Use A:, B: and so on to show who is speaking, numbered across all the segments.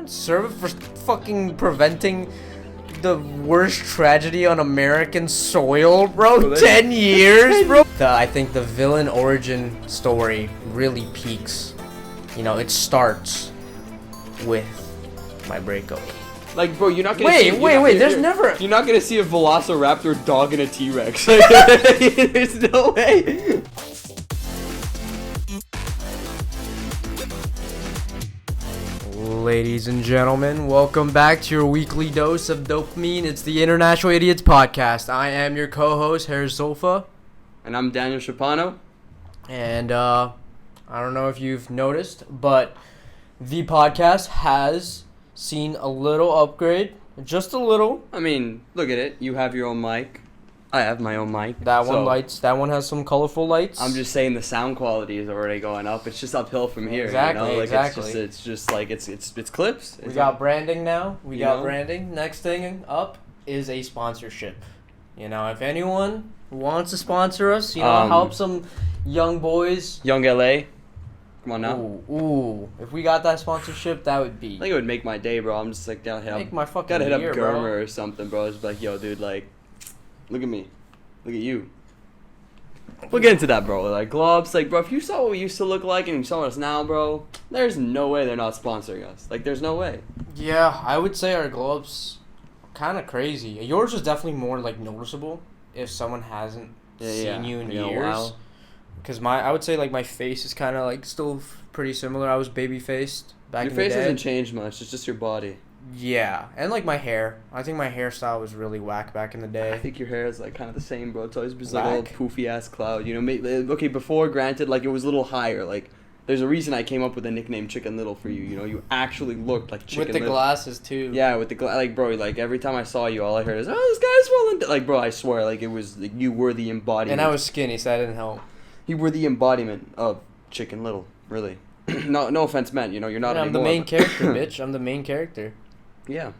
A: Serve for fucking preventing the worst tragedy on American soil, bro. 10 years, bro. I think the villain origin story really peaks. You know, it starts with my breakup.
B: Like, bro, you're not gonna
A: wait. There's never.
B: You're not gonna see a Velociraptor dog and a T-Rex. There's no way.
A: Ladies and gentlemen, welcome back to your weekly dose of dopamine. It's the International Idiots Podcast. I am your co-host, Hariz.
B: And I'm Daniel Shapano.
A: And I don't know if you've noticed, but the podcast has seen a little upgrade. Just a little.
B: I mean, look at it. You have your own mic. I have my own mic.
A: That one has some colorful lights.
B: I'm just saying the sound quality is already going up. It's just uphill from here.
A: Exactly,
B: you know? Like,
A: exactly.
B: It's just like it's clips.
A: We got branding now. We got branding. Next thing up is a sponsorship. You know, if anyone wants to sponsor us, you know, help some young boys.
B: Young LA. Come on now.
A: Ooh. If we got that sponsorship, that would be.
B: I think it would make my day, bro. I'm just like,
A: make my fucking
B: gotta hit up
A: year,
B: Germer
A: bro.
B: or something, bro. Just be like, yo, dude, like, look at me. Look at you. We'll get into that, bro. Like, gloves. Like, bro, if you saw what we used to look like and you saw us now, bro, there's no way they're not sponsoring us. Like, there's no way.
A: Yeah, I would say our gloves kind of crazy. Yours was definitely more, like, noticeable if someone hasn't seen you in years. Because I would say, like, my face is kind of, like, still pretty similar. I was baby-faced back in the day.
B: Your face hasn't changed much. It's just your body.
A: Yeah. And, like, my hair. I think my hairstyle was really whack back in the day.
B: I think your hair is, like, kind of the same, bro. It's always just, like, a little poofy-ass cloud. You know, okay, before, granted, like, it was a little higher. Like, there's a reason I came up with the nickname Chicken Little for you. You know, you actually looked like Chicken Little.
A: With the glasses, too.
B: Yeah, with the like, bro, like, every time I saw you, all I heard is, oh, this guy's swollen. Like, bro, I swear, like, it was, like, you were the embodiment.
A: And I was skinny, so that didn't help.
B: You were the embodiment of Chicken Little, really. No offense meant, you know, you're not anymore.
A: I'm the main character, bitch. I'm the main character.
B: Yeah.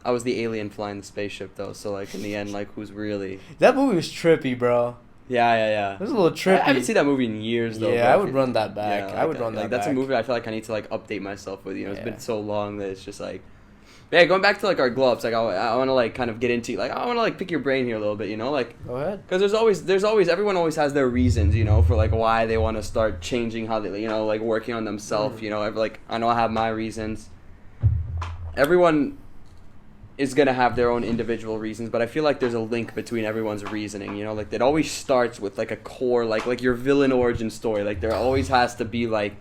B: I was the alien flying the spaceship, though, so, like, in the end, like, who's really...
A: That movie was trippy, bro.
B: Yeah.
A: It was a little trippy.
B: I haven't seen that movie in years, though.
A: Yeah, I would run that back.
B: Yeah,
A: I would run that back.
B: That's a movie I feel like I need to, like, update myself with, you know. It's been so long that it's just, like... Yeah, going back to, like, our gloves, like, I want to, like, kind of get into, like, I want to, like, pick your brain here a little bit, you know, like...
A: Go ahead.
B: Because everyone always has their reasons, you know, for, like, why they want to start changing how they, you know, like, working on themselves, you know, like, I know I have my reasons. Everyone is going to have their own individual reasons, but I feel like there's a link between everyone's reasoning, you know, like, it always starts with, like, a core, like your villain origin story, like, there always has to be, like...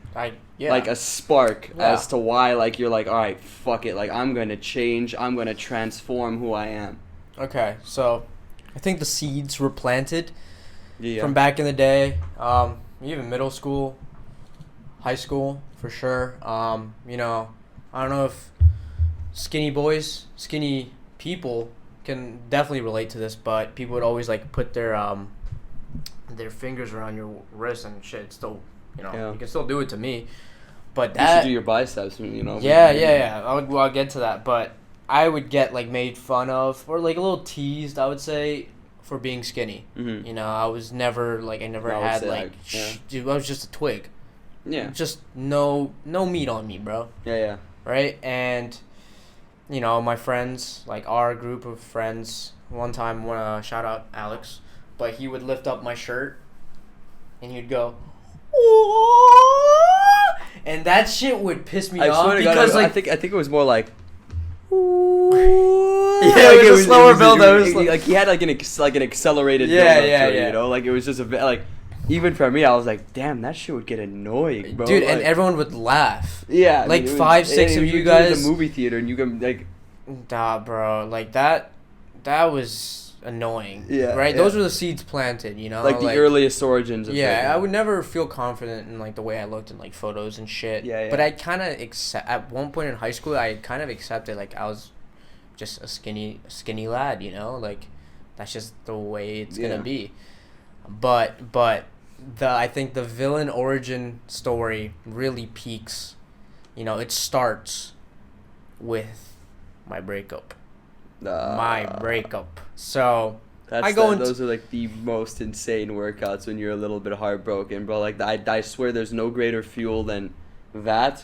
B: like a spark as to why, like, you're like, all right, fuck it, like, I'm going to change, I'm going to transform who I am.
A: Okay, so I think the seeds were planted from back in the day, even middle school, high school, for sure. You know, I don't know if skinny people can definitely relate to this, but people would always, like, put their fingers around your wrist and shit. Still, you know, you can still do it to me. But
B: you should do your biceps, you know.
A: Yeah. I'll get to that, but I would get, like, made fun of or, like, a little teased, I would say, for being skinny. Mm-hmm. You know, I was never, like, I was just a twig.
B: Yeah.
A: Just no meat on me, bro.
B: Yeah.
A: Right? And, you know, my friends, like, our group of friends, one time, shout out Alex, but he would lift up my shirt and he'd go, and that shit would piss me off because,
B: God,
A: like,
B: I think it was more like,
A: yeah, it was a slower build.
B: Like, he had, like, an accelerated build up to it, you know, like, it was just a bit, like, even for me, I was like, damn, that shit would get annoying, bro.
A: Dude,
B: like,
A: and everyone would laugh.
B: Yeah,
A: like, 5, 6 of you guys
B: in the movie theater, and you can, like,
A: nah, bro, like, that was annoying.
B: Yeah,
A: right. Those were the seeds planted, you know,
B: like the earliest origins of
A: it. I would never feel confident in, like, the way I looked in, like, photos and shit.
B: Yeah.
A: But I kind of at one point in high school, I kind of accepted, like, I was just a skinny lad, you know, like, that's just the way it's gonna be. But I think the villain origin story really peaks. You know, it starts with my breakup. So those are, like, the most insane workouts when you're a little bit heartbroken, bro. Like, I swear there's no greater fuel than that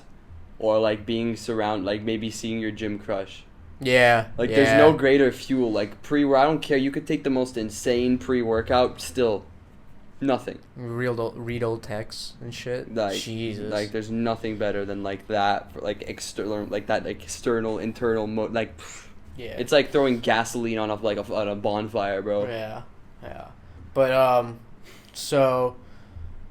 B: or like being surrounded, like maybe seeing your gym crush.
A: Yeah.
B: Like there's no greater fuel. Like I don't care. You could take the most insane pre-workout, still nothing.
A: Read old texts and shit.
B: Like,
A: Jesus.
B: Like there's nothing better than like that for like external, like that like external internal like.
A: Yeah.
B: It's like throwing gasoline on a bonfire, bro.
A: Yeah. But so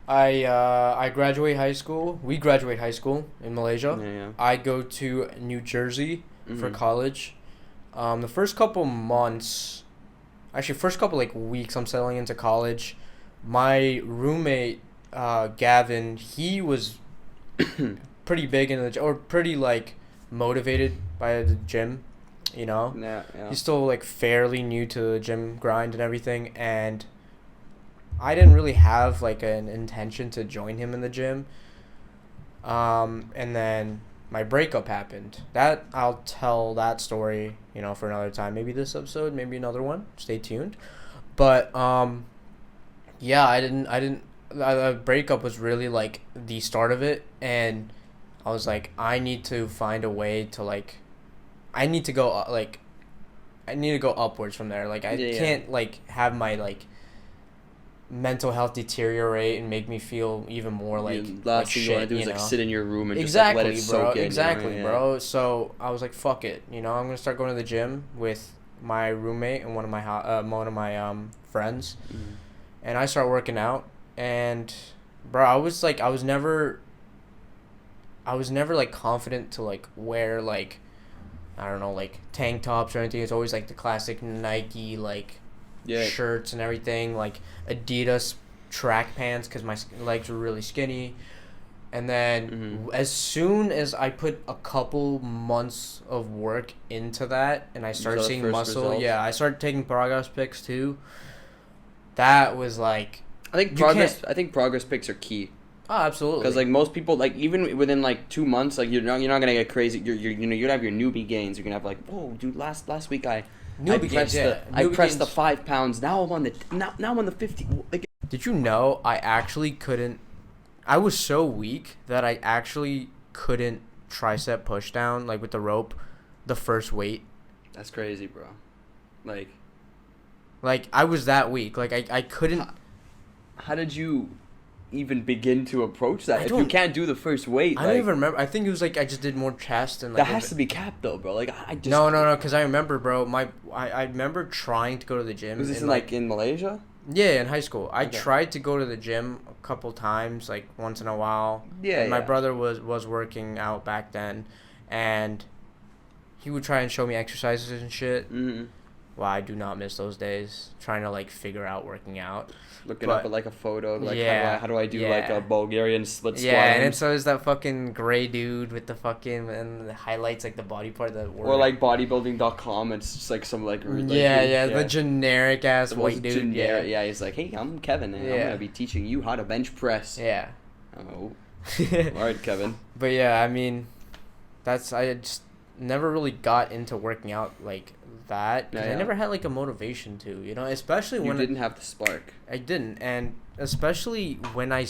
A: I graduate high school. We graduate high school in Malaysia.
B: Yeah.
A: I go to New Jersey for college. The first couple months, actually first couple like weeks, I'm settling into college. My roommate, Gavin, he was pretty big in or pretty like motivated by the gym, you know.
B: Yeah.
A: He's still like fairly new to the gym grind and everything, and I didn't really have like an intention to join him in the gym. And then my breakup happened. That I'll tell that story, you know, for another time. Maybe this episode, maybe another one. Stay tuned. But yeah, the breakup was really like the start of it, and I was like, I need to find a way to like, I need to go upwards from there. Like I can't like have my like mental health deteriorate and make me feel even more like
B: last thing
A: shit,
B: you want to do is like sit in your room and just like, let it soak in.
A: Exactly, bro. So I was like, fuck it, you know, I'm gonna start going to the gym with my roommate and one of my friends, and I start working out. And bro, I was never like confident to like wear like, I don't know, like tank tops or anything. It's always like the classic Nike like shirts and everything, like Adidas track pants because my legs were really skinny. And then as soon as I put a couple months of work into that and I started seeing muscle, I started taking progress pics too. That was like,
B: I think progress pics are key.
A: Oh, absolutely.
B: Because like most people, like even within like 2 months, like you're not gonna get crazy. You're gonna have your newbie gains. You're gonna have like, whoa, dude, last week I pressed the 5 pounds. Now I'm on the 50. Like,
A: did you know I actually couldn't? I was so weak that I actually couldn't tricep push down like with the rope, the first weight.
B: That's crazy, bro.
A: Like I was that weak. Like I couldn't.
B: How did you even begin to approach that if you can't do the first weight?
A: I don't even remember. I think it was like I just did more chest and like,
B: that has to be capped though, bro. Like I just
A: no, because I remember, bro. I remember trying to go to the gym.
B: Was this in Malaysia?
A: Yeah, in high school. I tried to go to the gym a couple times, like once in a while.
B: Yeah.
A: And my brother was working out back then, and he would try and show me exercises and shit.
B: Mm-hmm.
A: Wow, I do not miss those days. Trying to like figure out working out.
B: Looking up at like a photo, like how do I do like a Bulgarian split squat?
A: Yeah, and it's always that fucking gray dude with the fucking and the highlights like the body part that.
B: Or like bodybuilding.com. It's just like some like.
A: The generic ass white dude.
B: Yeah, he's like, hey, I'm Kevin, and I'm gonna be teaching you how to bench press.
A: Yeah.
B: Oh. All right, Kevin.
A: But yeah, I mean, I just never really got into working out like that. I never had like a motivation to, you know, especially when
B: you didn't have the spark.
A: I didn't, and especially when I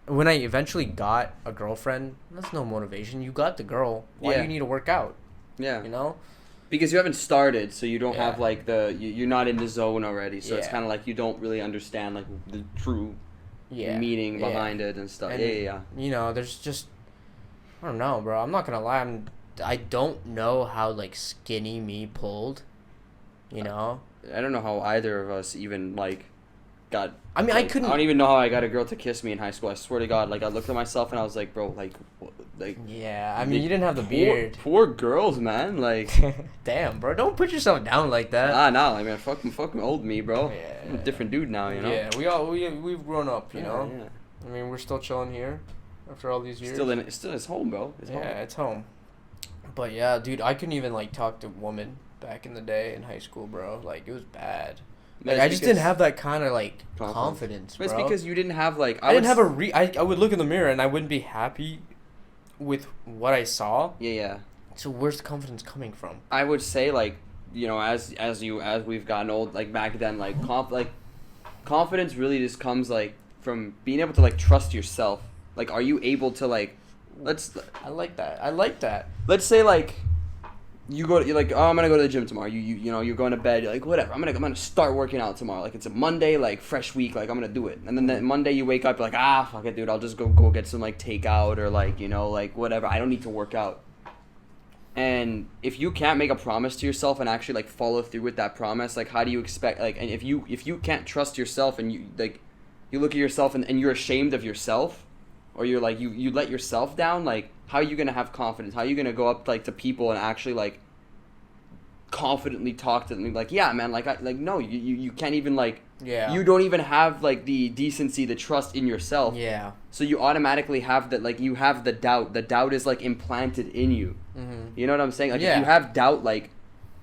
A: eventually got a girlfriend. That's no motivation. You got the girl. Why do you need to work out?
B: Yeah,
A: you know,
B: because you haven't started, so you don't have like you're not in the zone already. So it's kind of like you don't really understand like the true meaning behind it and stuff. And,
A: you know, there's just, I don't know, bro. I'm not gonna lie. I don't know how like skinny me pulled, you know.
B: I don't know how either of us even like got.
A: I mean,
B: like,
A: I couldn't.
B: I don't even know how I got a girl to kiss me in high school. I swear to God, like I looked at myself and I was like, bro, like.
A: Yeah, I mean, you didn't have the beard.
B: Poor girls, man. Like.
A: Damn, bro, don't put yourself down like that.
B: Nah. I mean, fucking old me, bro.
A: Yeah.
B: I'm a different dude now, you know.
A: Yeah, we've grown up, you know.
B: Yeah.
A: I mean, we're still chilling here after all these years.
B: Still it's home, bro.
A: It's home. But yeah, dude, I couldn't even like talk to women back in the day in high school, bro. Like it was bad. Like I just didn't have that kind of like confidence, bro.
B: It's because you didn't have like
A: I would look in the mirror and I wouldn't be happy with what I saw.
B: Yeah.
A: So where's the confidence coming from?
B: I would say like, you know, as we've gotten old, like back then, like confidence really just comes like from being able to like trust yourself. Like, are you able to like
A: I like that.
B: Let's say like you're like, oh, I'm gonna go to the gym tomorrow. You know, you're going to bed. You're like, whatever. I'm gonna start working out tomorrow. Like it's a Monday, like fresh week. Like I'm gonna do it. And then that Monday you wake up, you're like, fuck it, dude. I'll just go get some like takeout or like, you know, like whatever. I don't need to work out. And if you can't make a promise to yourself and actually like follow through with that promise, like how do you expect like, and if you can't trust yourself and you like you look at yourself and you're ashamed of yourself, or you're like you let yourself down, like how are you gonna have confidence? How are you gonna go up like to people and actually like confidently talk to them like, yeah, man, like no, you can't even like,
A: yeah,
B: you don't even have like the decency, the trust in yourself.
A: Yeah.
B: So you automatically have that, like you have the doubt. The doubt is like implanted in you.
A: Mm-hmm.
B: You know what I'm saying? Like
A: yeah.
B: if you have doubt like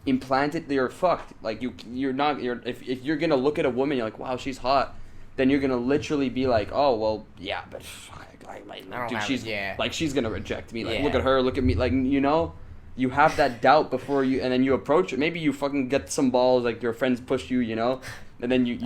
B: implanted, you're fucked. Like you're not if you're gonna look at a woman, you're like, wow, she's hot, then you're gonna literally be like, oh well, yeah, but dude, she's gonna reject me. Like, look at her, look at me. Like, you know, you have that doubt before you, and then you approach it. Maybe you fucking get some balls, like your friends push you, you know, and then you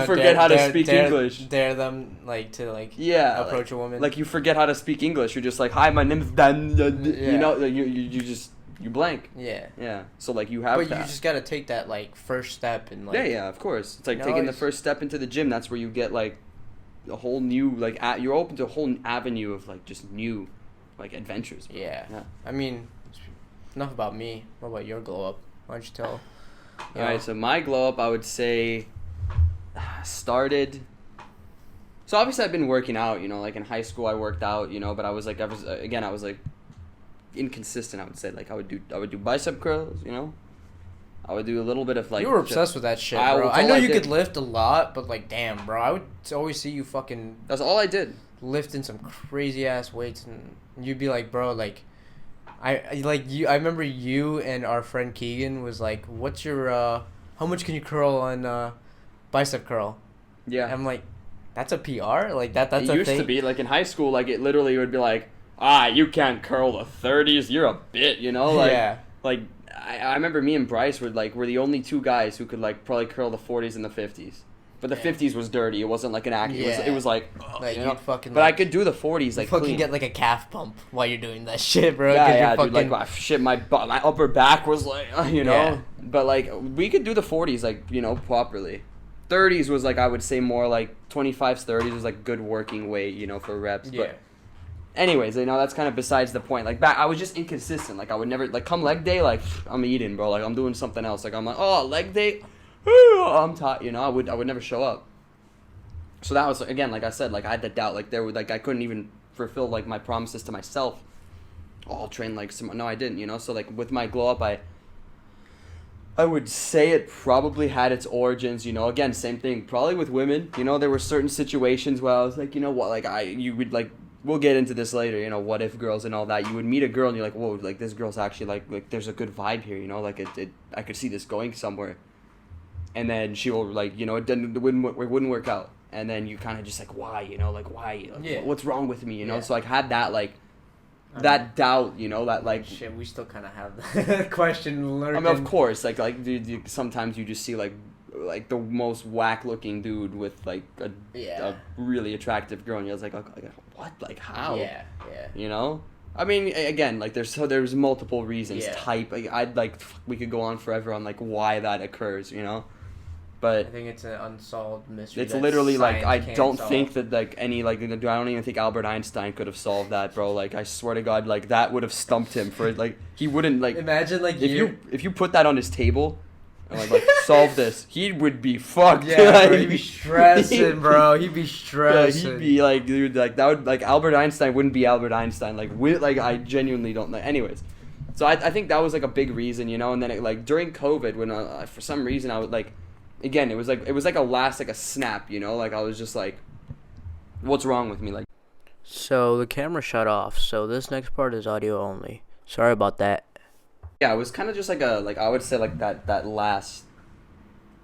B: forget how to speak English.
A: Dare them like to like approach a woman.
B: Like you forget how to speak English. You're just like, hi, my name's Dan. You know, you blank.
A: Yeah.
B: Yeah. So like you have.
A: But you just gotta take that like first step and like.
B: Yeah, of course. It's like taking the first step into the gym. That's where you get like a whole new like you're open to a whole avenue of like just new like adventures.
A: Yeah. I mean, enough about me. What about your glow up? Why don't you tell?
B: All right. So my glow up, I would say, started. So obviously I've been working out. You know, like in high school I worked out. You know, but I was like inconsistent. I would say like I would do bicep curls. You know. I would do a little bit of like.
A: You were obsessed with that shit, bro. I know you could lift a lot, but like, damn, bro, I would always see you fucking.
B: That's all I did.
A: Lifting some crazy ass weights, and you'd be like, bro, like, I remember you and our friend Keegan was like, "What's your how much can you curl on bicep curl?"
B: Yeah.
A: And I'm like, that's a PR, like that's a thing.
B: It used to be like in high school, like it literally would be like, you can't curl the 30s, you're a bit, you know, like
A: yeah.
B: Like. I remember me and Bryce were the only two guys who could like probably curl the 40s and the 50s, but the 50s was dirty. It wasn't like an act. It was like you know?
A: Fucking.
B: But I could do the 40s like
A: fucking
B: clean.
A: Get like a calf pump while you're doing that shit, bro.
B: Yeah, dude. Like my upper back was like you know. Yeah. But like we could do the 40s like you know properly. 30s was like I would say more like 25s, 30s was like good working weight you know for reps.
A: Yeah.
B: But anyways, you know, that's kind of besides the point. Like, I was just inconsistent. Like, I would never, like, come leg day, like, I'm eating, bro. Like, I'm doing something else. Like, I'm like, leg day, I'm tired, you know? I would never show up. So that was, again, like I said, like, I had the doubt. Like, I couldn't even fulfill, like, my promises to myself. I'll train, like, no, I didn't, you know? So, like, with my glow up, I would say it probably had its origins, you know? Again, same thing. Probably with women, you know? There were certain situations where I was like, you know what? Like, you would, like, we'll get into this later, you know, what if girls and all that. You would meet a girl and you're like, whoa, like this girl's actually like there's a good vibe here, you know, like it I could see this going somewhere. And then she will like, you know, it wouldn't work out. And then you kind of just like, why, you know, like why? Like,
A: yeah.
B: What's wrong with me, you know? So like had that like doubt, you know, that like
A: shit. We still kind of have that question lurking.
B: I mean, of course, like dude, sometimes you just see like the most whack looking dude with like a really attractive girl and you're like what, like how?
A: Yeah.
B: You know, I mean, again, like there's multiple reasons.
A: Yeah.
B: Type, like we could go on forever on like why that occurs, you know. But
A: I think it's an unsolved mystery.
B: It's literally like I don't think that like any like I don't even think Albert Einstein could have solved that, bro. Like I swear to God, like that would have stumped him for like he wouldn't like.
A: Imagine like
B: if you put that on his table. And like solve this, he would be fucked.
A: Yeah,
B: like,
A: bro, he'd be stressing, bro. He'd be stressing.
B: Yeah, he'd be like, dude, like that would like Albert Einstein wouldn't be Albert Einstein. Like I genuinely don't know. Anyways, so I think that was like a big reason, you know. And then it, like during COVID, when for some reason I would like, again, it was like a snap, you know. Like I was just like, what's wrong with me? Like,
A: so the camera shut off. So this next part is audio only. Sorry about that.
B: Yeah, it was kind of just like I would say like that last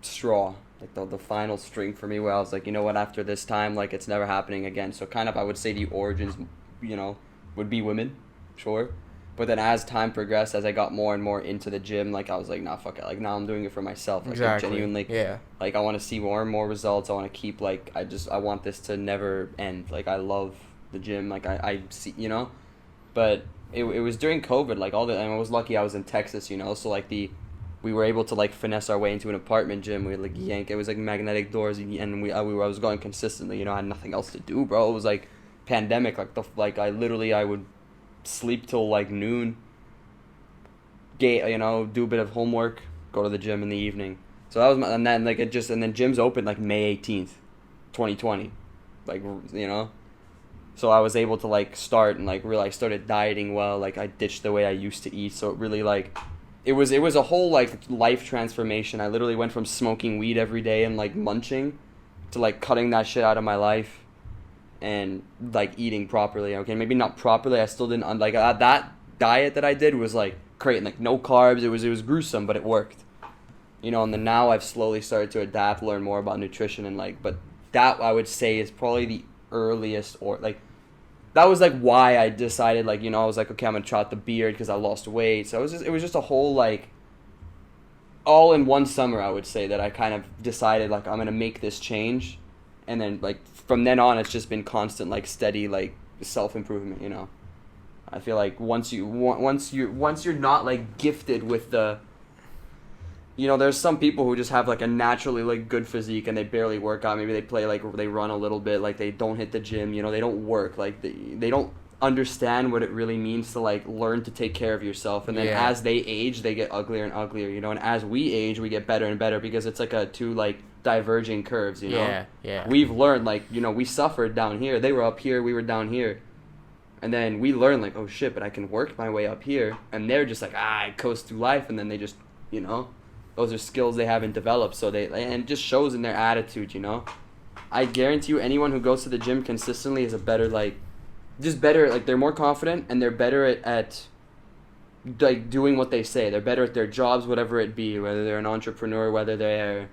B: straw, like the final string for me where I was like, you know what, after this time, like it's never happening again. So kind of I would say the origins, you know, would be women, sure. But then as time progressed, as I got more and more into the gym, like I was like, nah, fuck it. Like now I'm doing it for myself. Like
A: exactly.
B: Genuinely,
A: yeah.
B: Like I want to see more and more results. I want to keep like I want this to never end. Like I love the gym. Like I see, you know. But it was during COVID, like and I was lucky I was in Texas, you know, so like we were able to like finesse our way into an apartment gym. We like it was like magnetic doors, and I was going consistently, you know. I had nothing else to do, bro. It was like pandemic, like I would sleep till like noon, you know, do a bit of homework, go to the gym in the evening. So that was and then gyms opened like May 18th, 2020, like, you know. So I was able to like start and like really I started dieting well. Like I ditched the way I used to eat. So it really like it was a whole like life transformation. I literally went from smoking weed every day and like munching to like cutting that shit out of my life and like eating properly. Okay, maybe not properly. I still didn't like that diet that I did was like creating like no carbs. It was gruesome, but it worked. You know, and then now I've slowly started to adapt, learn more about nutrition and like, but that I would say is probably the earliest, or like that was like why I decided, like, you know, I was like, okay, I'm gonna try out the beard because I lost weight. So it was just a whole like all in one summer, I would say, that I kind of decided like I'm gonna make this change, and then like from then on it's just been constant like steady like self-improvement, you know. I feel like once you're not like gifted with the, you know, there's some people who just have like a naturally like good physique and they barely work out. Maybe they play like they run a little bit, like they don't hit the gym, you know, they don't work, like they don't understand what it really means to like learn to take care of yourself. And then as they age, they get uglier and uglier, you know, and as we age, we get better and better because it's like a two like diverging curves, you know. We've learned, like, you know, we suffered down here, they were up here, we were down here. And then we learned like, oh shit, but I can work my way up here. And they're just like, I coast through life. And then they just, you know, those are skills they haven't developed. So and it just shows in their attitude, you know. I guarantee you anyone who goes to the gym consistently is a better, like, just better, like, they're more confident and they're better at like doing what they say. They're better at their jobs, whatever it be, whether they're an entrepreneur, whether they're,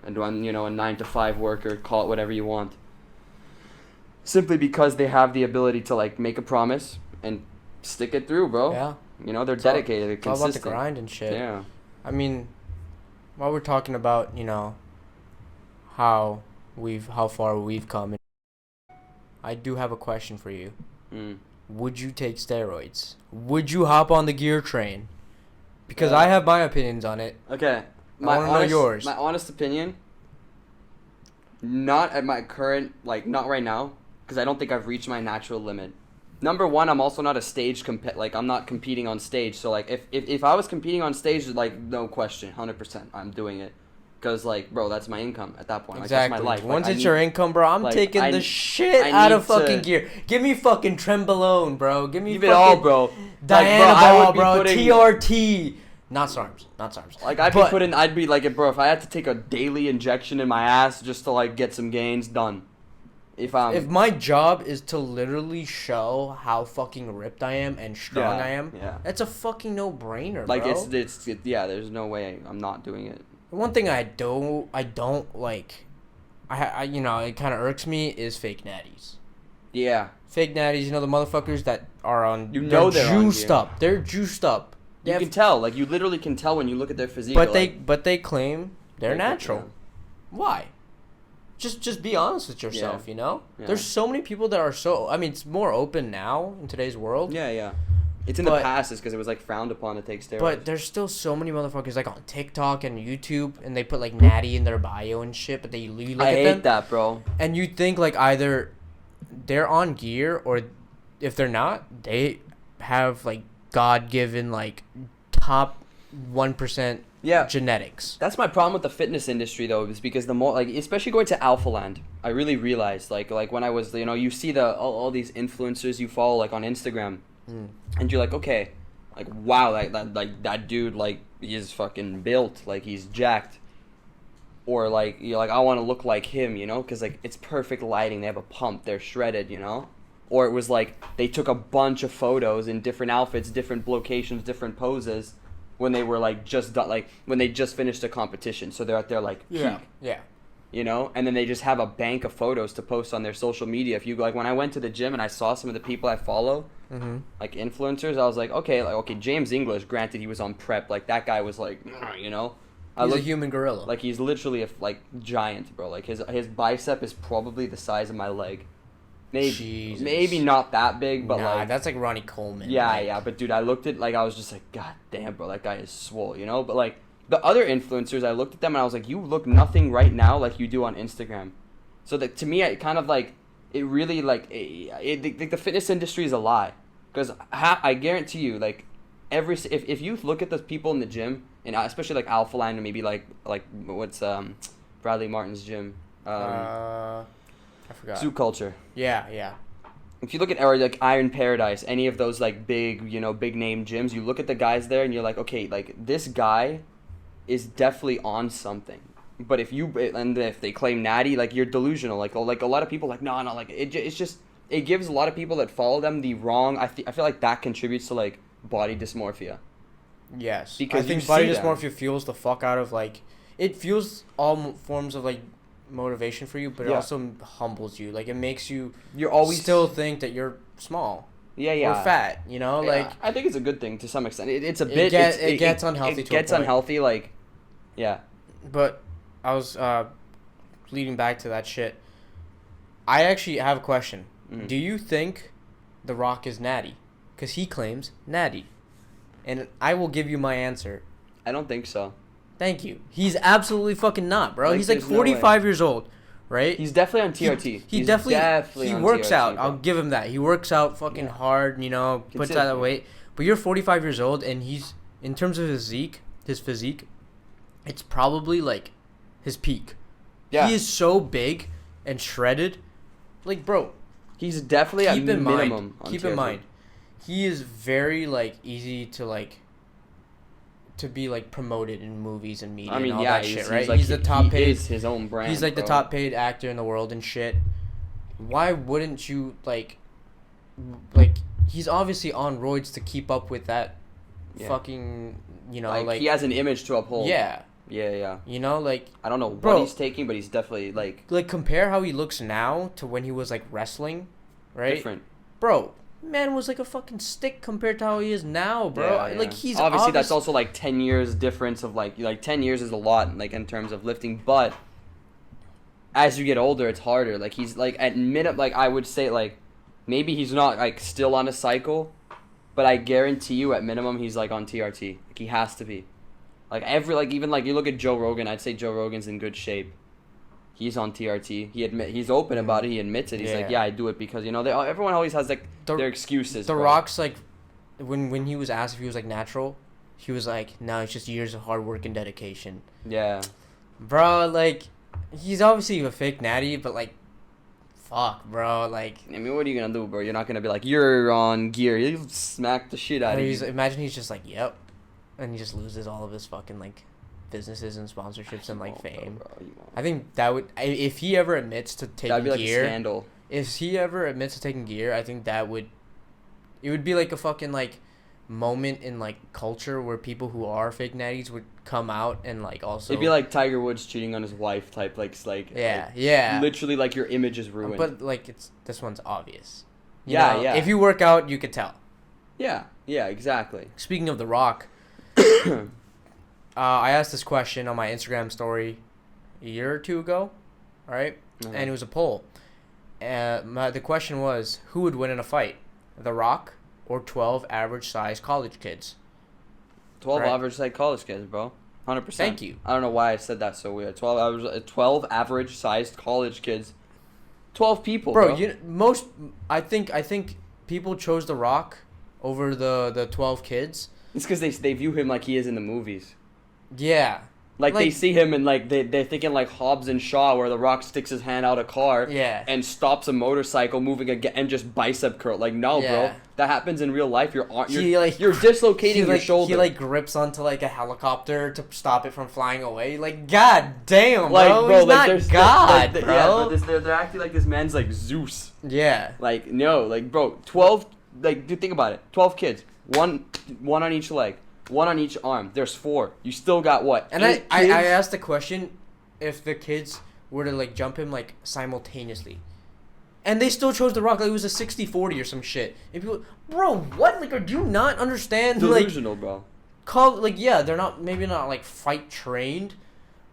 B: you know, a 9-to-5 worker, call it whatever you want. Simply because they have the ability to like make a promise and stick it through, bro.
A: Yeah.
B: You know, they're dedicated, they're consistent.
A: It's all about the grind and shit.
B: Yeah.
A: I mean, while we're talking about, you know, how far we've come, I do have a question for you. Would you take steroids? Would you hop on the gear train? Because I have my opinions on it.
B: Okay.
A: I want to know yours.
B: My honest opinion, not at my current, like, not right now, because I don't think I've reached my natural limit. Number one, I'm also not a stage I'm not competing on stage. So like if I was competing on stage, like, no question, 100%, I'm doing it. Because, like, bro, that's my income at that point.
A: Exactly.
B: Like, that's my life.
A: Once
B: like,
A: it's your income, bro, I'm taking the shit out of fucking gear. Give me fucking Trembolone, bro. Give
B: it all, bro.
A: Dianabol, bro. TRT. Not SARMs.
B: Like, I'd be like, bro, if I had to take a daily injection in my ass just to, like, get some gains, done. If
A: my job is to literally show how fucking ripped I am and strong I am, that's a fucking no-brainer,
B: like,
A: bro.
B: It's there's no way I'm not doing it.
A: One thing I don't like, you know, it kind of irks me is fake natties.
B: Yeah.
A: Fake natties, you know, the motherfuckers that are on,
B: they're
A: juiced up. They're juiced up.
B: You can tell, like, you literally can tell when you look at their physique.
A: But they claim they're natural. Why? Just be honest with yourself, you know? Yeah. There's so many people that are it's more open now in today's world.
B: Yeah. It's in the past, it's because it was, like, frowned upon to take steroids.
A: But there's still so many motherfuckers, like, on TikTok and YouTube, and they put, like, Natty in their bio and shit, but you look at them. I hate
B: that, bro.
A: And you think, like, either they're on gear, or if they're not, they have, like, God-given, like, top 1% genetics.
B: That's my problem with the fitness industry, though, is because the more, like, especially going to Alpha Land, I really realized, like when I was, you know, you see all these influencers you follow, like, on Instagram, and you're like, okay, like, wow, that dude, like, he's fucking built, like, he's jacked. Or, like, you're like, I want to look like him, you know, because, like, it's perfect lighting, they have a pump, they're shredded, you know. Or it was like they took a bunch of photos in different outfits, different locations, different poses when they were like when they just finished a competition. So they're out there like peak, you know, and then they just have a bank of photos to post on their social media. If you like, when I went to the gym and I saw some of the people I follow, like influencers, I was like, okay, James English. Granted, he was on prep. Like that guy was like, you know,
A: he's a human gorilla.
B: Like he's literally a giant, bro. Like his bicep is probably the size of my leg. maybe not that big, but like
A: that's like Ronnie Coleman.
B: Yeah,
A: like,
B: yeah, but dude, I looked at like I was just like, God damn, bro, that guy is swole, you know. But like the other influencers, I looked at them and I was like, you look nothing right now like you do on Instagram. So that to me, it kind of like it really like the fitness industry is a lie, because I guarantee you like if you look at the people in the gym, and especially like Alpha Land, or maybe like what's Bradley Martin's gym.
A: I forgot.
B: Zoo Culture.
A: Yeah.
B: If you look at or like Iron Paradise, any of those like big name gyms, you look at the guys there and you're like, okay, like this guy is definitely on something. But if they claim Natty, like you're delusional. Like a lot of people like no, like it's just it gives a lot of people that follow them the wrong. I feel like that contributes to like body dysmorphia.
A: Yes,
B: because
A: I think body dysmorphia fuels the fuck out of like it fuels all forms of like motivation for you, but it also humbles you. Like it makes you're always still think that you're small.
B: Yeah.
A: Or fat, like
B: I think it's a good thing to some extent. It's a
A: bit it gets unhealthy.
B: It gets unhealthy, like yeah.
A: But I was leading back to that shit. I actually have a question. Mm-hmm. Do you think The Rock is Natty? Because he claims Natty. And I will give you my answer.
B: I don't think so.
A: Thank you. He's absolutely fucking not, bro. He's like 45 years old, right?
B: He's definitely on TRT.
A: He's definitely he works TRT, out. Bro. I'll give him that. He works out fucking hard, puts out that weight. But you're 45 years old, and he's, in terms of his physique, it's probably like his peak. Yeah. He is so big and shredded. Like, bro.
B: He's definitely at minimum on
A: Keep in mind, he is very, like, easy to, like, to be like promoted in movies and media and all that shit, right?
B: He's the top paid. He is his own brand.
A: He's like the top paid actor in the world and shit. Why wouldn't you like he's obviously on roids to keep up with that fucking, like
B: he has an image to uphold.
A: Yeah.
B: Yeah.
A: Like
B: I don't know what he's taking, but he's definitely like
A: compare how he looks now to when he was like wrestling, right?
B: Different.
A: Bro, man was like a fucking stick compared to how he is now, bro. Yeah. Like he's
B: obviously that's also like 10 years difference of like 10 years is a lot like in terms of lifting, but as you get older it's harder. Like he's like at minute, like I would say like maybe he's not like still on a cycle, but I guarantee you at minimum he's like on TRT. Like he has to be. Like even like you look at Joe Rogan, I'd say Joe Rogan's in good shape. He's on TRT. He's open about it. He admits it. He's like, I do it because everyone always has like their excuses.
A: The Rock's like, when he was asked if he was like natural, he was like, no, it's just years of hard work and dedication.
B: Yeah,
A: bro, like he's obviously a fake natty, but like, fuck, bro, like.
B: I mean, what are you gonna do, bro? You're not gonna be like, you're on gear. You smack the shit out of you.
A: Imagine he's just like, yep, and he just loses all of his fucking like businesses and sponsorships and like fame. Bro, I think that would, if he ever admits to taking
B: that'd be like
A: gear,
B: a scandal.
A: If he ever admits to taking gear, I think it would be like a fucking like moment in like culture where people who are fake natties would come out and like also.
B: It'd be like Tiger Woods cheating on his wife type, like
A: yeah.
B: Literally, like your image is ruined.
A: But like this one's obvious.
B: Yeah.
A: If you work out, you could tell.
B: Yeah, exactly.
A: Speaking of The Rock. I asked this question on my Instagram story a year or two ago, right? Mm-hmm. And it was a poll. The question was, who would win in a fight, The Rock or 12 average-sized college kids?
B: 12 average-sized college kids, bro. 100%.
A: Thank you.
B: I don't know why I said that so weird. 12 average-sized college kids. 12 people, bro.
A: I think people chose The Rock over the 12 kids.
B: It's because they view him like he is in the movies.
A: Yeah.
B: Like they see him and like they're thinking like Hobbs and Shaw, where The Rock sticks his hand out a car and stops a motorcycle moving again and just bicep curl. Like bro, that happens in real life. You're dislocating your shoulder.
A: He like grips onto like a helicopter to stop it from flying away. Like god damn,
B: like,
A: bro, he's not God, bro.
B: Yeah, but they're acting like this man's like Zeus.
A: Yeah.
B: Like no, like bro, 12. Like dude, think about it. 12 kids, one on each leg. One on each arm. There's 4. You still got what?
A: And I asked the question if the kids were to like jump him like simultaneously. And they still chose The Rock. Like it was a 60-40 or some shit. And people, bro, what? Like, do you not understand?
B: Delusional, bro.
A: They're not like fight trained,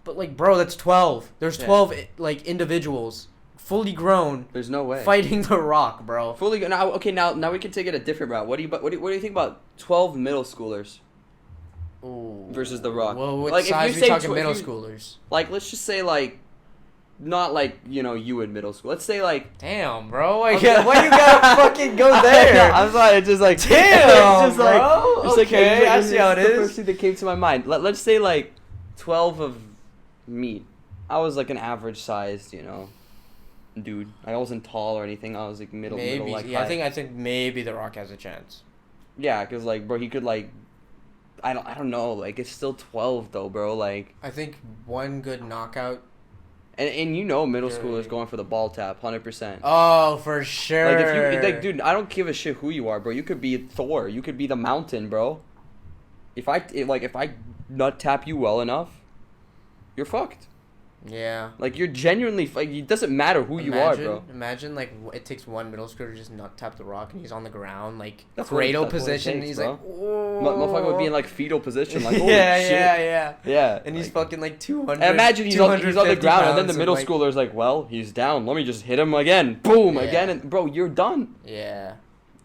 A: but like, bro, that's 12. There's 12 like individuals fully grown.
B: There's no way.
A: Fighting The Rock, bro.
B: Fully now. Okay, now we can take it a different route. What do you think about 12 middle schoolers?
A: Ooh.
B: Versus The Rock?
A: Well, what
B: like,
A: size
B: if you
A: we
B: say
A: talking middle schoolers?
B: Like, let's just say like, not like you in middle school. Let's say like.
A: Damn, bro. Why you gotta fucking go there?
B: I'm sorry. It's just like.
A: Damn,
B: it's just
A: bro.
B: Like,
A: Okay, I see how it
B: is. The
A: is.
B: first thing that came to my mind. Let's say like 12 of me. I was like an average sized, dude. I wasn't tall or anything. I was like middle like
A: yeah,
B: height.
A: I think maybe The Rock has a chance.
B: Yeah, cause like, bro, he could like. I don't know. Like, it's still 12 though, bro. Like.
A: I think one good knockout.
B: And middle schoolers going for the ball tap, 100%.
A: Oh, for sure.
B: Like if you like, dude, I don't give a shit who you are, bro. You could be Thor. You could be the Mountain, bro. If I nut tap you well enough, you're fucked.
A: Yeah.
B: Like, you're genuinely like, it doesn't matter who you are, bro.
A: Imagine like it takes one middle schooler to just nut tap The Rock and he's on the ground like
B: That's
A: cradle
B: what it
A: position.
B: takes,
A: He's
B: bro.
A: like, oh.
B: Motherfucker would be in like fetal position, like holy
A: yeah,
B: shit. Yeah.
A: And he's
B: like,
A: fucking like 200.
B: and imagine he's on the ground, and then the middle
A: like,
B: schooler's like, well, he's down. Let me just hit him again. Boom, again, and bro, you're done.
A: Yeah.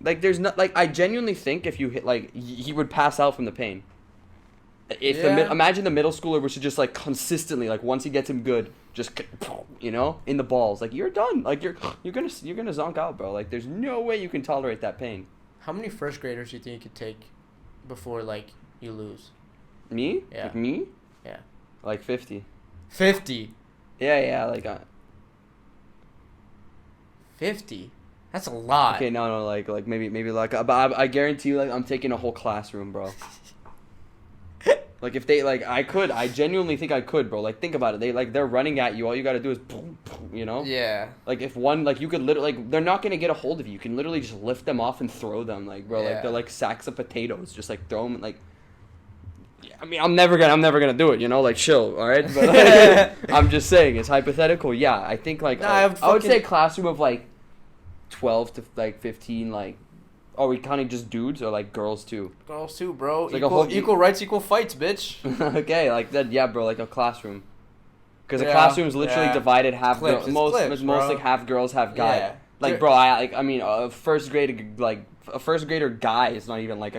B: Like, there's not like, I genuinely think if you hit, like, he would pass out from the pain. If imagine the middle schooler was to just like consistently, like, once he gets him good, just in the balls, like, you're done. Like, you're gonna zonk out, bro. Like, there's no way you can tolerate that pain.
A: How many first graders do you think you could take before like you lose?
B: Me?
A: Yeah.
B: Like me?
A: Yeah.
B: Like 50.
A: 50.
B: Yeah, like
A: 50. That's a lot.
B: Okay, no, like maybe like, but I guarantee you, like, I'm taking a whole classroom, bro. Like, if they, like, I genuinely think I could, bro. Like, think about it. They're running at you. All you gotta do is boom, boom,
A: Yeah.
B: Like, if one, like, you could literally, like, they're not gonna get a hold of you. You can literally just lift them off and throw them, like, bro. Yeah. Like, they're like sacks of potatoes. Just, like, throw them, like, yeah, I mean, I'm never gonna do it, like, chill, all right? But, like, I'm just saying, it's hypothetical. Yeah, I think, like, I would say a classroom of, like, 12 to, like, 15, like, are we counting just dudes or like girls too?
A: Girls too, bro.
B: Like
A: equal rights, equal fights, bitch.
B: Okay, like that, yeah, bro. Like a classroum, because a classroom is literally divided half girls. Most like half girls, half guys. Yeah. Like, bro, I mean, a first grader guy is not even like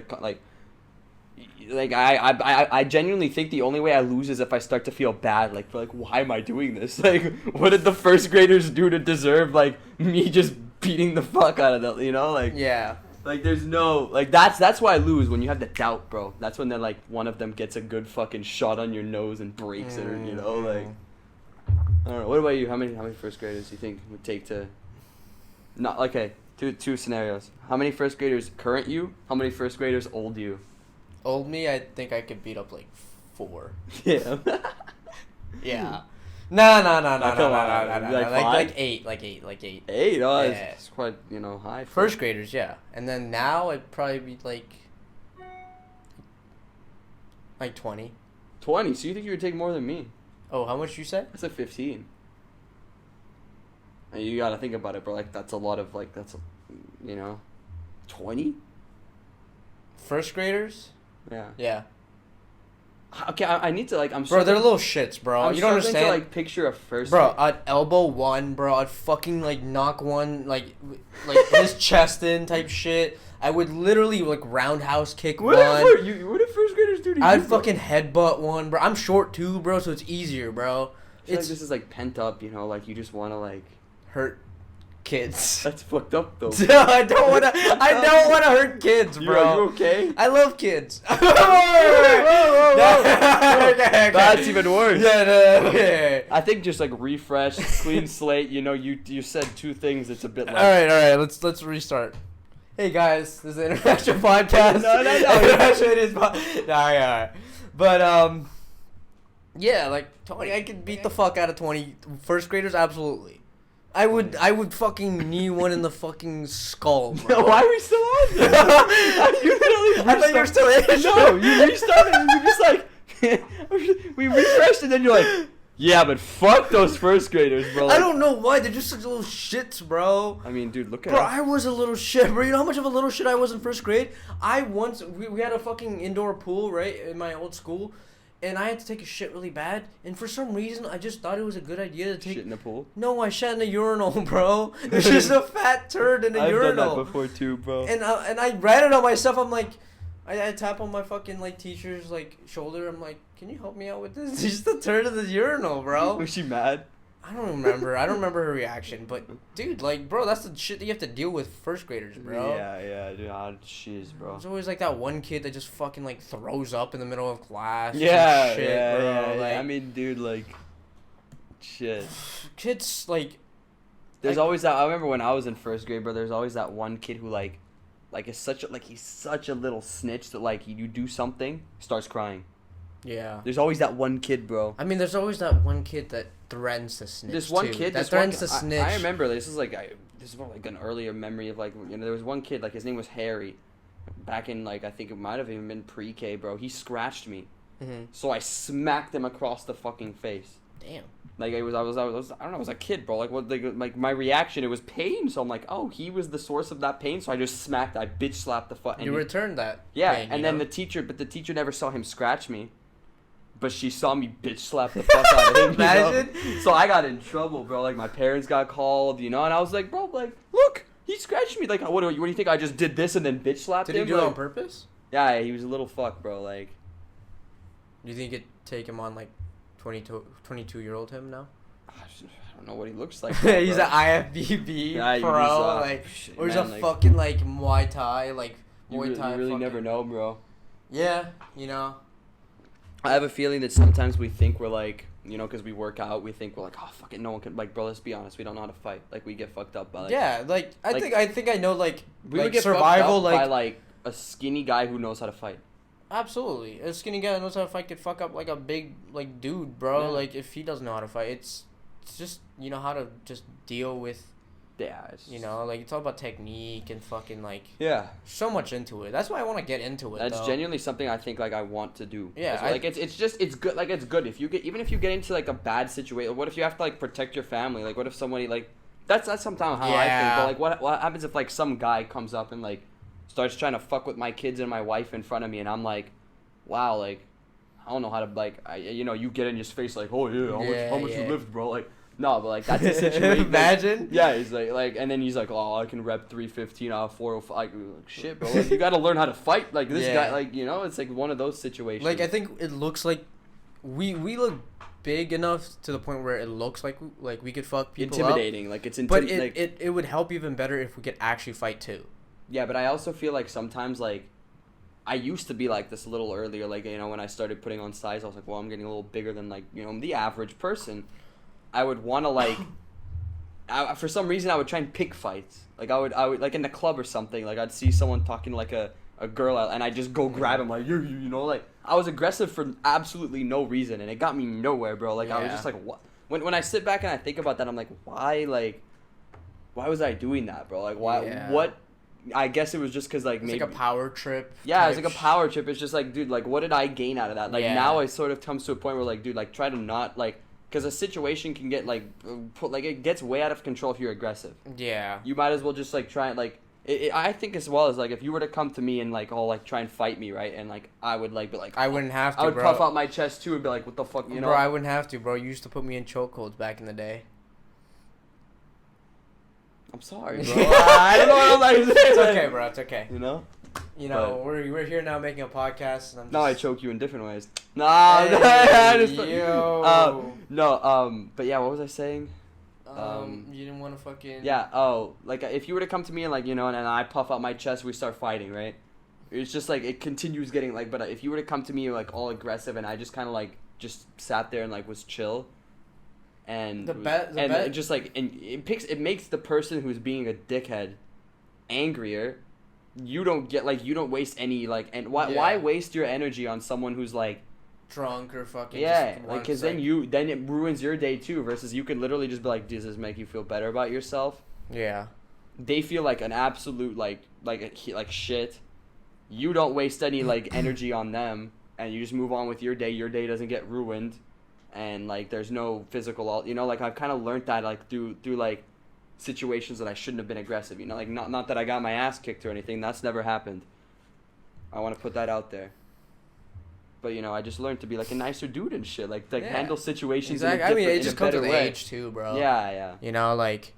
B: I genuinely think the only way I lose is if I start to feel bad. Like, why am I doing this? Like, what did the first graders do to deserve like me just beating the fuck out of them? Like.
A: Yeah.
B: Like, there's no, like, that's why I lose, when you have the doubt, bro. That's when they're, like, one of them gets a good fucking shot on your nose and breaks it, or, like, I don't know. What about you? How many first graders do you think would take to, not, okay, two scenarios. How many first graders current you? How many first graders old you?
A: Old me, I think I could beat up, like, 4.
B: Yeah.
A: Yeah. No. Like 8.
B: 8? Oh, yeah. It's quite, high.
A: First graders, yeah. And then now I'd probably be like 20.
B: 20? So you think you would take more than me?
A: Oh, how much you say?
B: I said 15. And you gotta think about it, bro. Like, that's a lot of, like, 20?
A: First graders?
B: Yeah.
A: Yeah.
B: Okay, I need to, like,
A: bro, they're little shits, bro. You don't understand.
B: To, like, picture a first.
A: Bro, I'd elbow one, bro. I'd fucking, like, knock one, like his chest in type shit. I would literally, like, roundhouse kick one.
B: What did first graders do to you?
A: I'd fucking headbutt one, bro. I'm short, too, bro, so it's easier, bro.
B: I feel like this is, like, pent up, like, you just want to, like...
A: Hurt kids.
B: That's fucked up, though.
A: I don't want to hurt kids, bro.
B: Are you okay?
A: I love kids.
B: Whoa. Okay. That's even worse.
A: Yeah, okay.
B: I think just, like, refresh, clean slate, you said two things, it's a bit like...
A: All right, let's restart. Hey, guys, this is an international podcast.
B: No.
A: International, it is... All right. But, yeah, like, 20, I could beat the fuck out of 20. First graders, absolutely. I would fucking knee one in the fucking skull, bro.
B: Why are we still on this?
A: I thought you were still in it.
B: No, you restarted and you're just like... we refreshed and then you're like... Yeah, but fuck those first graders, bro.
A: I don't know why. They're just such little shits, bro.
B: I mean, dude, look at
A: Bro, I was a little shit, bro. You know how much of a little shit I was in first grade? We had a fucking indoor pool, right, in my old school. and I had to take a shit really bad, and for some reason I just thought it was a good idea to take
B: shit in the pool.
A: No, I shat in a urinal, bro. There's just a fat turd in a urinal.
B: I've done that before too, bro.
A: And I ran it on myself. I'm like, I tap on my fucking like teacher's like shoulder. I'm like, can you help me out with this? It's just a turd in the urinal, bro.
B: Was she mad?
A: I don't remember. I don't remember her reaction, but dude, like, bro, that's the shit that you have to deal with first graders, bro.
B: Yeah, dude. Jeez, bro.
A: There's always like that one kid that just fucking like throws up in the middle of class.
B: Yeah,
A: shit, bro. Like,
B: I mean, dude, like, shit.
A: Kids like.
B: There's always that. I remember when I was in first grade, bro. There's always that one kid who like is such a he's such a little snitch that like you do something, starts crying.
A: Yeah.
B: There's always that one kid, bro.
A: I mean, there's always that one kid that threatens to snitch.
B: This one
A: too.
B: kid
A: that threatens to snitch.
B: I remember this is like this is more like an earlier memory of like there was one kid like his name was Harry, back in like I think it might have even been pre-K, bro. He scratched me, so I smacked him across the fucking face.
A: Damn.
B: Like I don't know, I was a kid, bro. Like what, like my reaction, it was pain. So I'm like, oh, he was the source of that pain. So I just smacked, I bitch slapped the fuck.
A: You returned that.
B: Yeah,
A: pain,
B: and then the teacher never saw him scratch me, but she saw me bitch slap the fuck out of him.
A: Imagine.
B: You know? So I got in trouble, bro. Like my parents got called, you know, and I was like, bro, like, look, he scratched me. Like, what do you think? I just did this and then bitch slapped him?
A: Did he do
B: like,
A: it on purpose?
B: Yeah, he was a little fuck, bro. Like,
A: Do you think it'd take him on like 22-year-old him now?
B: I don't know what he looks like.
A: He's
B: bro.
A: an IFBB pro, like, or he's a
B: like,
A: fucking like Muay Thai, like Muay Thai.
B: You really
A: fucking...
B: never know, bro.
A: Yeah, you know.
B: I have a feeling that sometimes we think we're like, you know, because we work out, we think we're like, oh, fuck it, no one can, like, bro, let's be honest, we don't know how to fight. Like, we get fucked up by, like...
A: Yeah, like, I think I know, like,
B: we
A: like
B: would get
A: survival,
B: fucked up
A: like...
B: by, like, a skinny guy who knows how to fight.
A: Absolutely. A skinny guy that knows how to fight could fuck up, like, a big, like, dude, bro.
B: Yeah.
A: Like, if he doesn't know how to fight, it's just, you know, how to just deal with...
B: Yeah, it's
A: You know, like, it's all about technique and fucking, like...
B: Yeah.
A: So much into it. That's why I want to get into it,
B: That's
A: though.
B: genuinely something I think, like, I want to do.
A: Yeah,
B: like, it's good. Like, it's good. If you get, even if you get into, like, a bad situation, what if you have to, like, protect your family? Like, what if somebody, like... That's sometimes how I think. But, like, what happens if, like, some guy comes up and, like, starts trying to fuck with my kids and my wife in front of me, and I'm like, wow, like, I don't know how to, like, you know, you get in his face, like, oh, yeah, how much you lift, bro? Like... No, but, like, that's a situation.
A: Imagine.
B: Like, yeah, he's like, and then he's like, oh, I can rep 315 out of 405. Like, shit, bro. Like, you got to learn how to fight. Like, this guy, like, you know, it's like one of those situations.
A: Like, I think it looks like we look big enough to the point where it looks like we could fuck people
B: intimidating.
A: up.
B: Like, it's
A: But
B: intimidating.
A: it would help even better if we could actually fight, too.
B: Yeah, but I also feel like sometimes, like, I used to be like this a little earlier. Like, you know, when I started putting on size, I was like, well, I'm getting a little bigger than, like, you know, the average person. I would want to, like... for some reason, I would try and pick fights. Like, I would like, in the club or something, like, I'd see someone talking to, like, a girl, and I'd just go grab him, like, you know, like, I was aggressive for absolutely no reason, and it got me nowhere, bro. Like, I was just like, what? When I sit back and I think about that, I'm like, why was I doing that, bro? Like, why, what? I guess it was just because, like, maybe...
A: It's like a power trip.
B: Yeah, it's like a power trip. It's just like, dude, like, what did I gain out of that? Like, now it sort of comes to a point where, like, dude, like, try to not, like... Because a situation can get, like, it gets way out of control if you're aggressive.
A: Yeah.
B: You might as well just, like, try and, like... I think as well as, like, if you were to come to me and, like, all, like, try and fight me, right? And, like, I would, like, be like...
A: I wouldn't have to,
B: I would
A: bro.
B: puff out my chest, too, and be like, what the fuck, you know?
A: Bro, I wouldn't have to, bro. You used to put me in chokeholds back in the day.
B: I'm sorry, bro. I don't know what I was like saying.
A: It's okay, bro. It's okay.
B: You know?
A: You know, we're here now making a podcast, and I'm just...
B: No, I choke you in different ways. Nah, but yeah, what was I saying?
A: You didn't want to fucking...
B: Yeah, like, if you were to come to me and, like, you know, and I puff out my chest, we start fighting, right? It's just, like, it continues getting, like, but if you were to come to me, like, all aggressive, and I just kind of, like, just sat there and, like, was chill, and... It just, like, and it makes the person who's being a dickhead angrier. You don't get, like, you don't waste any, like, and why waste your energy on someone who's, like,
A: drunk or fucking
B: like, because then it ruins your day too, versus you could literally just be like, does this make you feel better about yourself?
A: Yeah.
B: They feel like an absolute like shit. You don't waste any, like, energy on them, and you just move on with your day. Your day doesn't get ruined, and, like, there's no physical, you know, like, I've kind of learned that, like, through like situations that I shouldn't have been aggressive, you know, like, not that I got my ass kicked or anything. That's never happened. I want to put that out there. But I just learned to be like a nicer dude and shit. Like handle situations.
A: Exactly.
B: In a different,
A: it just comes with
B: way.
A: age too, bro.
B: Yeah.
A: Like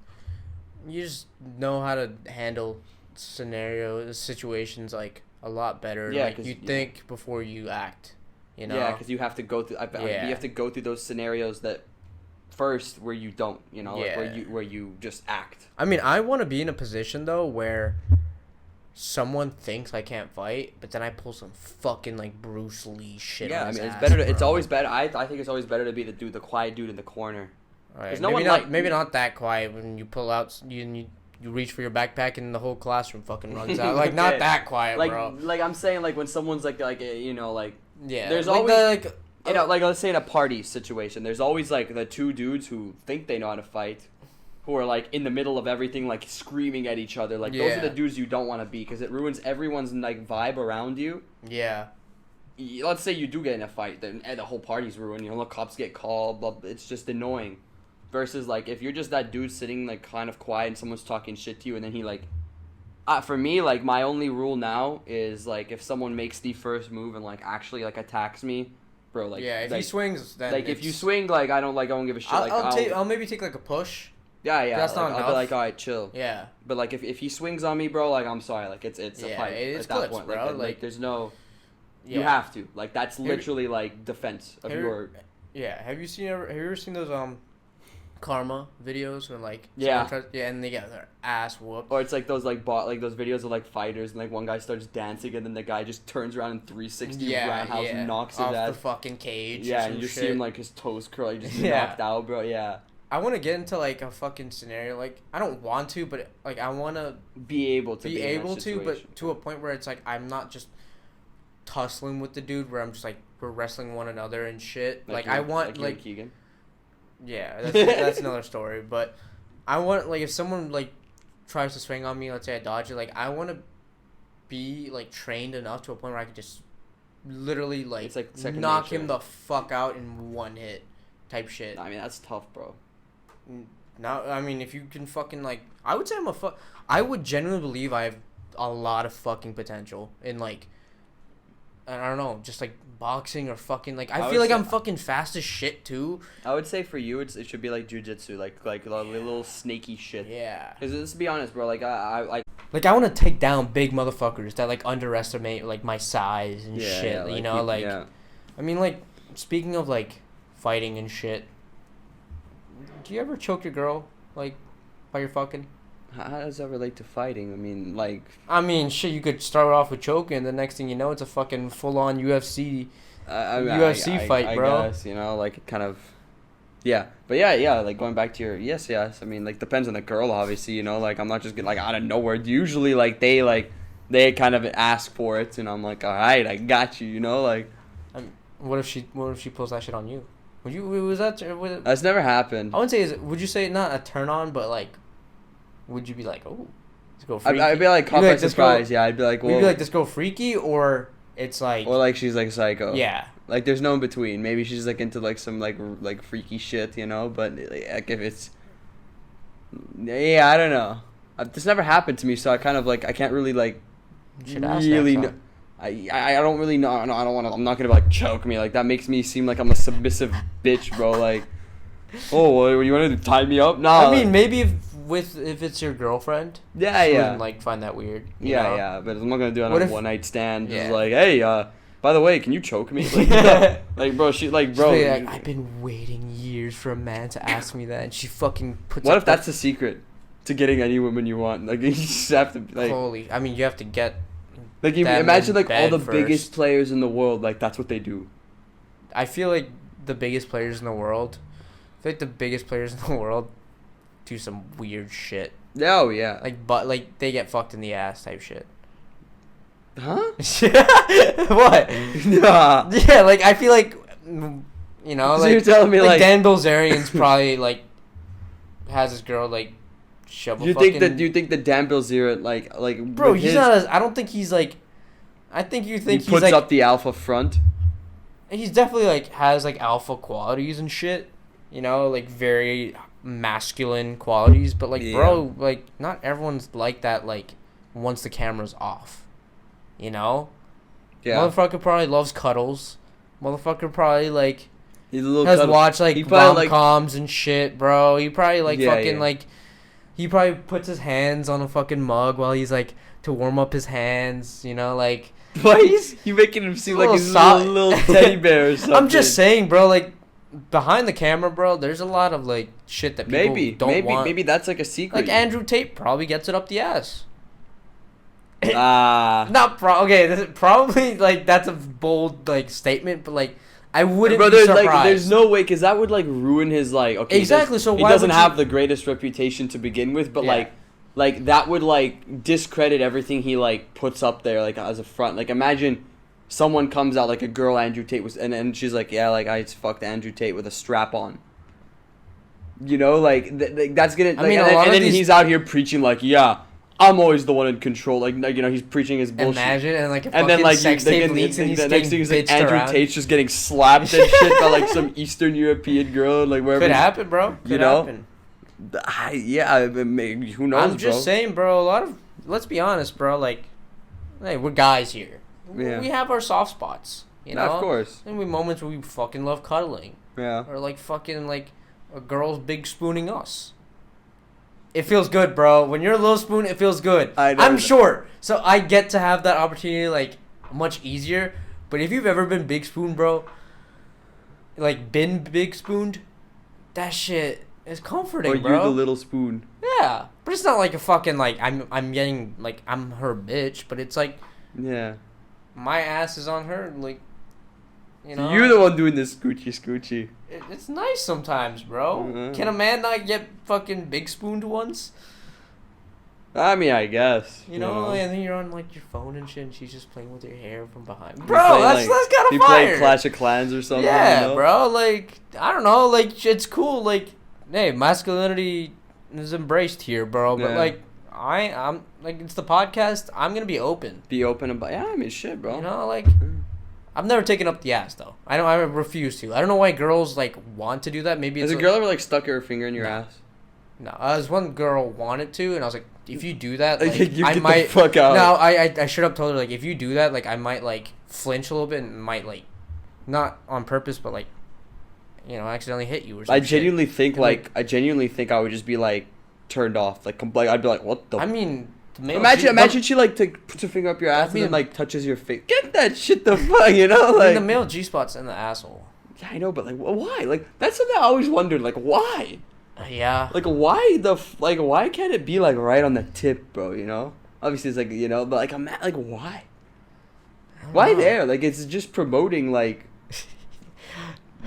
A: you just know how to handle situations like a lot better.
B: Yeah,
A: like you think before you act.
B: Yeah, because you have to go through. You have to go through those scenarios that first where you don't. Like where you just act.
A: I mean, I want to be in a position though where someone thinks I can't fight, but then I pull some fucking like Bruce Lee shit.
B: Yeah,
A: on his
B: it's
A: ass,
B: better.
A: bro.
B: It's always better. I think it's always better to be the quiet dude in the corner.
A: Right.
B: No
A: maybe not that quiet when you pull out you reach for your backpack and the whole classroom fucking runs out. Like not that quiet, bro.
B: Like I'm saying, like when someone's like yeah. There's
A: like
B: always like let's say in a party situation, there's always like the two dudes who think they know how to fight, who are like in the middle of everything, like screaming at each other. Like those are the dudes you don't want to be because it ruins everyone's like vibe around you.
A: Yeah.
B: Let's say you do get in a fight, then the whole party's ruined. The cops get called. Blah, it's just annoying. Versus like if you're just that dude sitting like kind of quiet and someone's talking shit to you, and then he like, for me like my only rule now is like if someone makes the first move and like actually like attacks me, bro, like
A: if he swings, then
B: like if you swing, like I don't give a shit.
A: I'll maybe take like a push.
B: Yeah.
A: That's not enough.
B: I'll be like, all right, chill.
A: Yeah.
B: But like if he swings on me, bro, like I'm sorry, like it's a fight
A: it's
B: at that
A: clips,
B: point,
A: bro.
B: Like there's no.
A: Yeah.
B: You have to like that's literally like defense of your.
A: Yeah. Have you ever seen those karma videos when like and they get their ass whooped?
B: Or it's like those like those videos of like fighters and like one guy starts dancing and then the guy just turns around and 360 roundhouse and knocks his
A: off
B: ass
A: the fucking cage.
B: Yeah, and you just see him like his toes curl, like just knocked out, bro. Yeah.
A: I want to get into like a fucking scenario. Like I don't want to, but like I want to
B: be able to,
A: but to a point where it's like I'm not just tussling with the dude where I'm just like we're wrestling one another and shit. Like I want like
B: Keegan.
A: Yeah, that's another story. But I want like if someone like tries to swing on me, let's say I dodge it, like I want to be like trained enough to a point where I could just literally like knock him the fuck out in one hit, type shit.
B: I mean that's tough, bro.
A: Now I mean if you can fucking like I would say I would genuinely believe I have a lot of fucking potential in like I don't know, just like boxing or fucking like I feel like I'm fucking fast as shit too.
B: I would say for you it should be like jujitsu, like little snaky shit.
A: Yeah.
B: Because let's be honest, bro. Like I
A: want to take down big motherfuckers that like underestimate like my size and shit.
B: Yeah,
A: you know, I mean, like speaking of like fighting and shit. Do you ever choke your girl like while you're fucking?
B: How does that relate to fighting?
A: I mean, shit, you could start off with choking, and the next thing you know, it's a fucking full-on UFC fight, bro.
B: I guess, like, kind of, yeah. But, yeah, like, going back to your yes. I mean, like, depends on the girl, obviously, like, I'm not just getting, like, out of nowhere. Usually, they kind of ask for it, and I'm like, all right, I got you, like.
A: What if she pulls that shit on you? That's
B: never happened.
A: I wouldn't say, would you say not a turn-on, but, like, would you be like, oh, this girl freaky?
B: I'd be like, caught by surprise. Yeah, I'd be like, well.
A: Would you be like, this girl freaky, or it's like.
B: Or like she's like psycho.
A: Yeah.
B: Like there's no in between. Maybe she's like into like some like freaky shit, But like if it's. Yeah, I don't know. This never happened to me, so I kind of like I can't really like.
A: Should ask
B: really know. I don't really know. I don't want to. I'm not gonna like choke me. Like that makes me seem like I'm a submissive bitch, bro. Like. Oh, you want to tie me up? Nah.
A: I mean, maybe if it's your girlfriend.
B: Yeah,
A: she wouldn't, like, find that weird. You know?
B: Yeah. But I'm not gonna do it on a one night stand.
A: Yeah.
B: Just like, hey, by the way, can you choke me? Like, like bro,
A: I've been waiting years for a man to ask me that, and she fucking puts.
B: What if that's the secret to getting any woman you want? Like, you just have to like.
A: I mean, you have to get.
B: Like, you imagine like all the biggest players in the world. Like, that's what they do.
A: I feel like the biggest players in the world. Do some weird shit.
B: Oh yeah.
A: Like they get fucked in the ass type shit.
B: Huh?
A: What?
B: Nah.
A: Yeah, like I feel like so like
B: you're telling me like
A: Dan Bilzerian's probably like has his girl like shove a fucking.
B: Do you think that Dan Bilzerian like
A: bro? He's not. I don't think he's like. I think you think
B: he puts
A: like,
B: up the alpha front.
A: He's definitely like has like alpha qualities and shit. Like very masculine qualities, but like bro, like not everyone's like that. Like once the camera's off,
B: Yeah.
A: Motherfucker probably loves cuddles. Motherfucker probably like
B: He's a little
A: has
B: cuddle.
A: watched like
B: He probably,
A: rom-coms and shit, bro. He probably like
B: Yeah,
A: fucking
B: yeah.
A: like he probably puts his hands on a fucking mug while he's like to warm up his hands, you know, like
B: Why you making him seem like he's a little teddy bear or something?
A: I'm just saying, bro, like behind the camera, bro, there's a lot of like shit that people don't want.
B: Maybe that's like a secret.
A: Like Andrew Tate probably gets it up the ass.
B: Ah.
A: Okay, this is probably like that's a bold like statement, but like I wouldn't
B: Bro,
A: be
B: there's
A: surprised.
B: like there's no way because that would like ruin his like okay
A: Exactly, so
B: he
A: why
B: doesn't
A: would
B: have
A: you-
B: the greatest reputation to begin with, but
A: Yeah.
B: like that would like discredit everything he like puts up there like as a front. Like imagine someone comes out like a girl Andrew Tate was and she's like, yeah, like I fucked Andrew Tate with a strap on. You know, like that's gonna.
A: I mean, a lot
B: and
A: of
B: then
A: these-
B: he's out here preaching like, yeah, I'm always the one in control. Like you know, he's preaching his bullshit.
A: Imagine and like a
B: And
A: fucking
B: then like
A: sex tape leaks and he's
B: the next thing
A: getting
B: is like
A: bitched
B: Andrew
A: around.
B: Tate's just getting slapped and shit by like some Eastern European girl like wherever.
A: Could happen, bro. Could
B: you know?
A: happen.
B: Maybe, who knows?
A: I'm just saying, bro. A lot of let's be honest, bro. Like, hey, we're guys here.
B: Yeah.
A: We have our soft spots, you know.
B: Of course.
A: And we moments where we fucking love cuddling,
B: Yeah.
A: or like fucking like a girl's big spooning us. It feels good, bro. When you're a little spoon, it feels good.
B: I know
A: I'm
B: that.
A: short, so I get to have that opportunity like much easier. But if you've ever been big spoon, bro, like been big spooned, that shit is comforting,
B: Or
A: bro.
B: you're the little spoon.
A: Yeah, but it's not like a fucking like I'm getting like I'm her bitch, but it's like
B: Yeah.
A: my ass is on her, like you know.
B: You're the one doing this scoochie.
A: It's nice sometimes, bro.
B: Mhm.
A: Can a man not get fucking big spooned once?
B: I mean, I guess.
A: You know, and then you're on like your phone and shit, and she's just playing with your hair from behind.
B: You
A: Bro,
B: play,
A: that's
B: like,
A: kind of
B: you
A: fire.
B: play Clash of Clans or something.
A: Yeah,
B: you know?
A: bro. Like I don't know, like it's cool. Like hey, masculinity is embraced here, bro. But
B: Yeah.
A: like I'm like it's the podcast. I'm gonna be open.
B: Be open about. Yeah, I mean, shit, bro.
A: You know, like I've never taken up the ass though. I refuse to. I don't know why girls like want to do that. Maybe
B: Has
A: it's
B: a girl ever like stuck her finger in your ass?
A: No, as one girl wanted to, and I was like, if you do that,
B: Like,
A: like,
B: you
A: I
B: get the
A: might.
B: fuck out.
A: No, I should have told her like, if you do that, like, I might like flinch a little bit and might like, not on purpose, but like, you know, accidentally hit you or something.
B: I genuinely think I would just be like turned off. Like I'd be like, what the?
A: I mean, the male
B: Imagine she like puts her finger up your ass and then like touches your face. Get that shit the fuck, you know?
A: I
B: Like
A: mean, the male G spot's in the asshole.
B: yeah, I know, but like why? Like that's something I always wondered. Like why?
A: Yeah.
B: Like why why can't it be like right on the tip, bro? You know? Obviously it's like you know, but like I'm not, like why? Why
A: know.
B: there? Like it's just promoting like.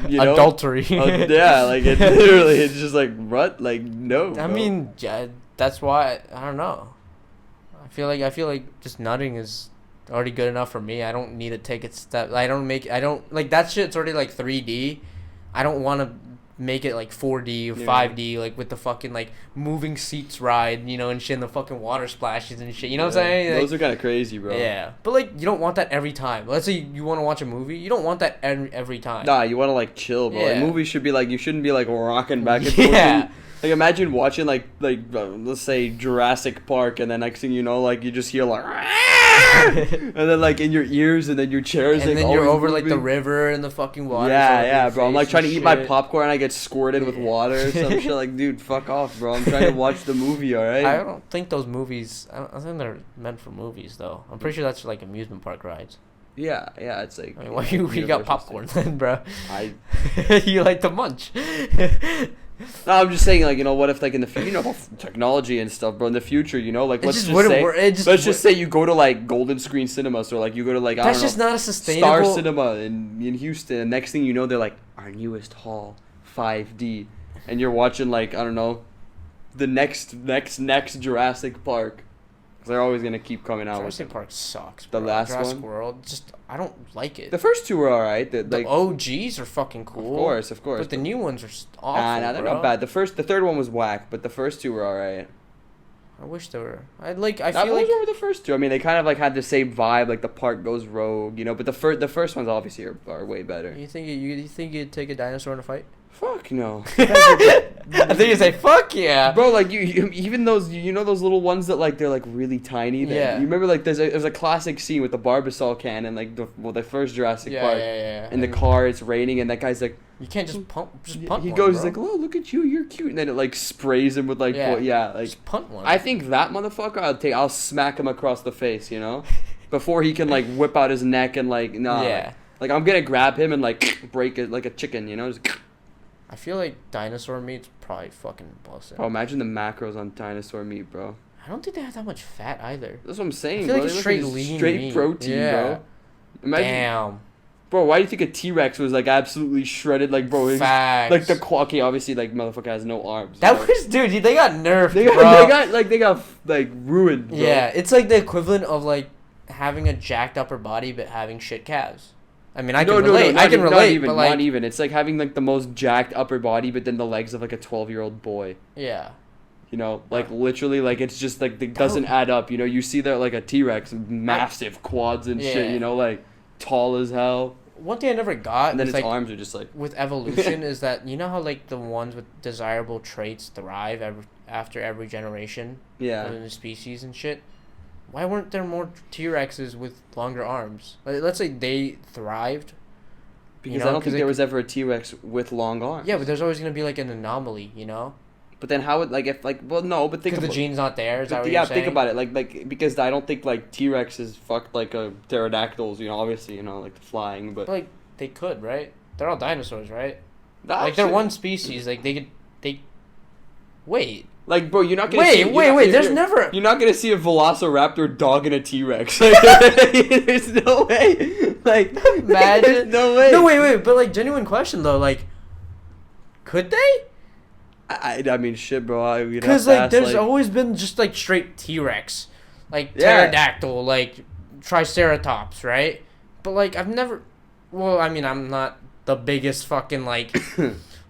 B: You know?
A: Adultery.
B: Yeah, like it literally, it's just like what? Like no.
A: I
B: bro.
A: mean, yeah, that's why I don't know. I feel like just nutting is already good enough for me. I don't need to take it step. I don't like that shit's already like 3D. I don't want to make it like 4D or 5D like with the fucking like moving seats ride, you know, and shit, and the fucking water splashes and shit. You know what I'm saying? Like,
B: Those are kind of crazy, bro.
A: yeah, but like you don't want that every time. Let's say you want to watch a movie, you don't want that every time.
B: Nah, you want to like chill, bro. Like
A: Yeah.
B: movies should be like you shouldn't be like rocking back and forth.
A: Yeah.
B: Like imagine watching like let's say Jurassic Park, and then next thing you know, like you just hear like, and then like in your ears, and then your chairs,
A: And
B: like,
A: then you're
B: always
A: over like the
B: moving.
A: river and the fucking water.
B: Yeah, bro. I'm like trying to eat my
A: shit.
B: popcorn, and I get squirted with water or some shit. Like, dude, fuck off, bro. I'm trying to watch the movie, all right?
A: I don't think those movies. I think they're meant for movies, though. I'm pretty sure that's like amusement park rides.
B: Yeah, it's like.
A: I mean, why you got
B: Universal
A: popcorn
B: Studios.
A: then, bro?
B: I
A: You like to munch.
B: No, I'm just saying, like, you know, what if, like, in the future, you know, technology and stuff, bro, in the future, you know, like,
A: It
B: let's
A: just
B: just
A: wouldn't
B: say,
A: work. It just
B: let's just say you go to, like, Golden Screen Cinemas, or, like, you go to, like, I
A: That's
B: don't
A: just
B: know,
A: not a sustainable.
B: Star Cinema in Houston, and next thing you know, they're like, our newest hall, 5D, and you're watching, like, I don't know, the next Jurassic Park. They're always gonna keep coming out
A: Jurassic
B: with
A: Park sucks.
B: The
A: Bro.
B: last
A: Jurassic
B: one?
A: World, just I don't like it.
B: the first two were alright.
A: The
B: Like,
A: OGs are fucking cool.
B: of course.
A: But the new ones are awful.
B: Nah, they're
A: bro.
B: not bad. The third one was whack, but the first two were alright.
A: I wish they were. I feel
B: Those
A: like
B: were the first two. I mean, they kind of like had the same vibe, like the park goes rogue, you know. But the first ones obviously are way better.
A: you think you'd take a dinosaur in a fight?
B: Fuck no.
A: I think you say fuck yeah,
B: bro. Like you even those those little ones that like they're like really tiny.
A: Yeah.
B: You remember like there's a classic scene with the Barbasol can and like the first Jurassic Park.
A: Yeah.
B: In the car, it's raining, and that guy's like,
A: you can't just punt. Just punt.
B: He
A: one,
B: goes
A: bro.
B: like, "Oh, look at you, you're cute," and then it like sprays him with like, like
A: just punt one.
B: I think that motherfucker, I'll smack him across the face, before he can like whip out his neck and like like I'm gonna grab him and like break it like a chicken, Just,
A: I feel like dinosaur meat's probably fucking busted.
B: Bro, imagine the macros on dinosaur meat, bro.
A: I don't think they have that much fat either.
B: That's what I'm saying,
A: I feel
B: bro.
A: like it's straight lean meat.
B: Protein, bro. Imagine,
A: damn.
B: Bro, why do you think a T-Rex was like absolutely shredded? Like, bro,
A: facts.
B: Like the okay, obviously, like motherfucker has no arms.
A: That was, dude. They got nerfed.
B: They got ruined. Bro.
A: Yeah, it's like the equivalent of like having a jacked upper body but having shit calves. I mean, I can relate. I can relate. But like,
B: not even. It's like having like the most jacked upper body, but then the legs of like a 12-year-old boy.
A: Yeah.
B: Like literally, like it's just like it doesn't add up. You see that like a T-Rex, massive quads and shit. Like tall as hell.
A: One thing I never got,
B: and then its
A: like,
B: arms are just like
A: with evolution is that how like the ones with desirable traits thrive after every generation.
B: Yeah.
A: Within the species and shit. Why weren't there more T-Rexes with longer arms? Like, let's say they thrived.
B: Because I don't think there was ever a T-Rex with long arms.
A: Yeah, but there's always gonna be like an anomaly,
B: But then how would but think about
A: because the gene's not there. Is that what you're saying?
B: Think about it. Like because I don't think like T-Rexes fucked like pterodactyls. Obviously like the flying, but
A: like they could, right? They're all dinosaurs, right?
B: Like
A: they're one species. Like they wait.
B: Like, bro, you're not gonna
A: wait. There's never.
B: You're not gonna see a Velociraptor dogging a T-Rex. There's no way. Like,
A: imagine.
B: No way.
A: No, wait. But like, genuine question though. Like, could they?
B: I mean, shit, bro.
A: Because like, there's always been just like straight T-Rex, like pterodactyl, like Triceratops, right? But like, I've never. Well, I mean, I'm not the biggest fucking like.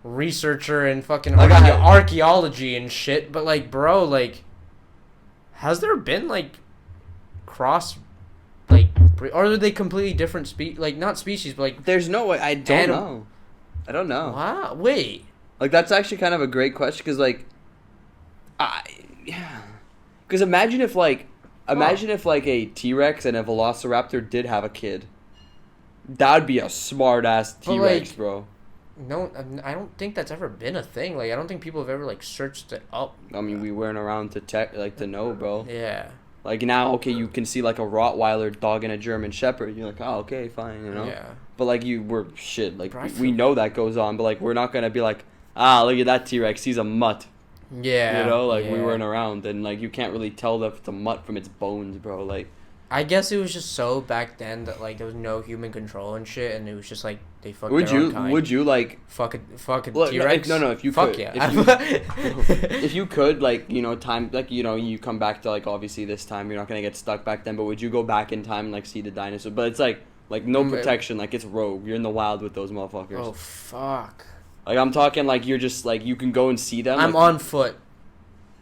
A: Researcher and fucking archaeology and shit, but like, bro, like, has there been like cross, like, or are they completely different not species, but like,
B: there's no way. I don't know.
A: Wow, wait,
B: like that's actually kind of a great question because like, because imagine if a T-Rex and a Velociraptor did have a kid, that'd be a smart ass T-Rex, like, bro.
A: No, I don't think that's ever been a thing. Like, I don't think people have ever like searched it up.
B: I mean, we weren't around to know, bro.
A: Yeah.
B: Like now, okay, you can see like a Rottweiler dogging a German Shepherd. You're like, oh, okay, fine,
A: Yeah.
B: But like like we know that goes on, but like we're not gonna be like, look at that T-Rex, he's a mutt.
A: Yeah.
B: We weren't around, and like you can't really tell if it's a mutt from its bones, bro. Like.
A: I guess it was just so back then that like there was no human control and shit, and it was just like they fucked their own kind.
B: Would you like
A: fucking
B: T-Rex? No, if you
A: fuck
B: could,
A: yeah.
B: If you could, like time, like you come back to like obviously this time you're not gonna get stuck back then, but would you go back in time and like see the dinosaur? But it's like no protection, like it's rogue. You're in the wild with those motherfuckers.
A: Oh fuck!
B: Like I'm talking like you're just like you can go and see them.
A: I'm
B: like,
A: on foot,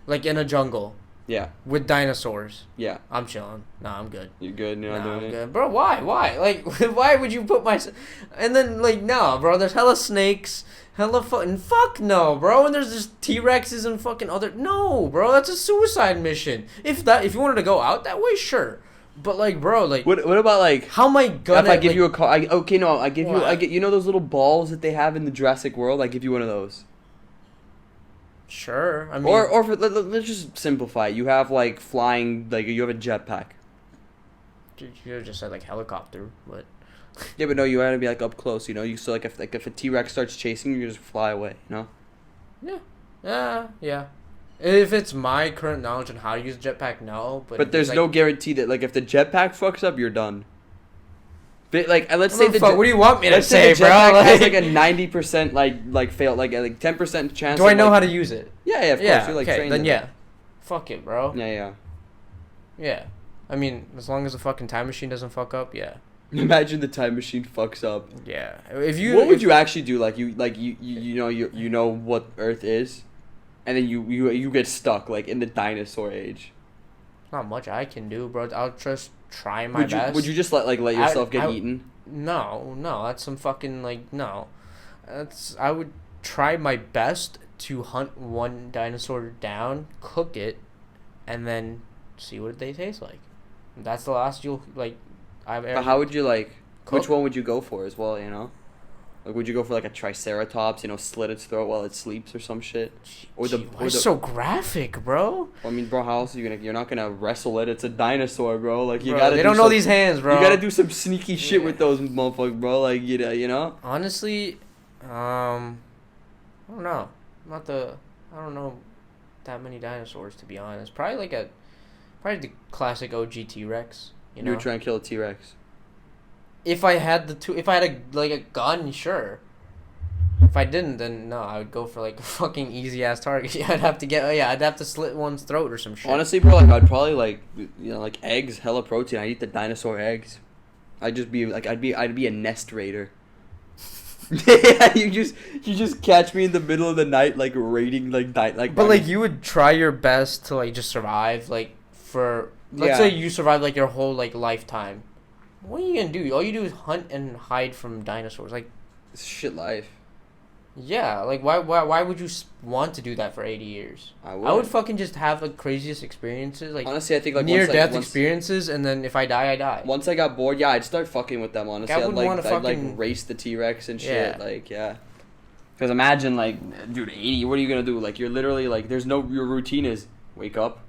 A: like in a jungle.
B: Yeah.
A: With dinosaurs.
B: Yeah.
A: I'm chilling. Nah, I'm good.
B: You good? You're not doing it?
A: Good. Bro, why? Like, why would you put my... And then, like, no, bro, there's hella snakes, fuck no, bro, and there's just T-Rexes and fucking other... No, bro, that's a suicide mission. If you wanted to go out that way, sure. But, like, bro, like...
B: What about, like...
A: How am I gonna...
B: If I give you a call... I get those little balls that they have in the Jurassic World? I give you one of those.
A: Sure, I mean...
B: Or let's just simplify it. You have, like, flying... Like, you have a jetpack.
A: You just said, like, helicopter, but...
B: Yeah, but no, you gotta be, like, up close, So, like, if a T-Rex starts chasing you, you just fly away,
A: Yeah. Yeah. If it's my current knowledge on how to use a jetpack, no. But
B: there's no guarantee that, like, if the jetpack fucks up, you're done. But, like, let's say
A: what do you want me to say, bro?
B: Has like a 90% like fail, like 10% chance.
A: Do I know how to use it?
B: Yeah, of course. You're like
A: okay,
B: trained.
A: Then yeah, fuck it, bro.
B: Yeah.
A: I mean, as long as the fucking time machine doesn't fuck up, yeah.
B: Imagine the time machine fucks up.
A: Yeah.
B: What would you actually do? You know what Earth is, and then you get stuck like in the dinosaur age.
A: Not much I can do, bro. I'll just try my best.
B: Would you just let yourself get eaten?
A: No, that's some fucking no. I would try my best to hunt one dinosaur down, cook it, and then see what they taste like. That's the last you'll like. I've ever.
B: But how would you like?
A: Cook?
B: Which one would you go for as well? You know, like would you go for like a triceratops? You know, slit its throat while it sleeps or some shit. Or
A: why so graphic, bro?
B: I mean, bro, how else are you gonna? You're not gonna wrestle it. It's a dinosaur, bro. Like you
A: Bro,
B: gotta.
A: They don't know these hands, bro.
B: You gotta do some sneaky shit with those motherfuckers, bro. Like you know.
A: Honestly, I don't know. I don't know that many dinosaurs, to be honest. Probably the classic OG T-Rex. You
B: would try and kill a T-Rex.
A: If I had a gun, sure. If I didn't, then no, I would go for like a fucking easy ass target. I'd have to slit one's throat or some shit.
B: Honestly, bro, like I'd probably like eggs, hella protein. I'd eat the dinosaur eggs. I'd be a nest raider. Yeah, you just catch me in the middle of the night, like raiding, But
A: you would try your best to like just survive, like for let's say you survive like your whole like lifetime. What are you gonna do? All you do is hunt and hide from dinosaurs. Like,
B: it's shit life.
A: Yeah, like why would you want to do that for 80 years? I would fucking just have the craziest experiences, like
B: honestly, I think like
A: near death experiences, and then if I die, I die.
B: Once I got bored, I'd start fucking with them. Honestly,
A: I'd
B: like race the T-Rex and shit. Yeah. Because imagine dude, 80. What are you gonna do? Like you're literally like your routine is wake up,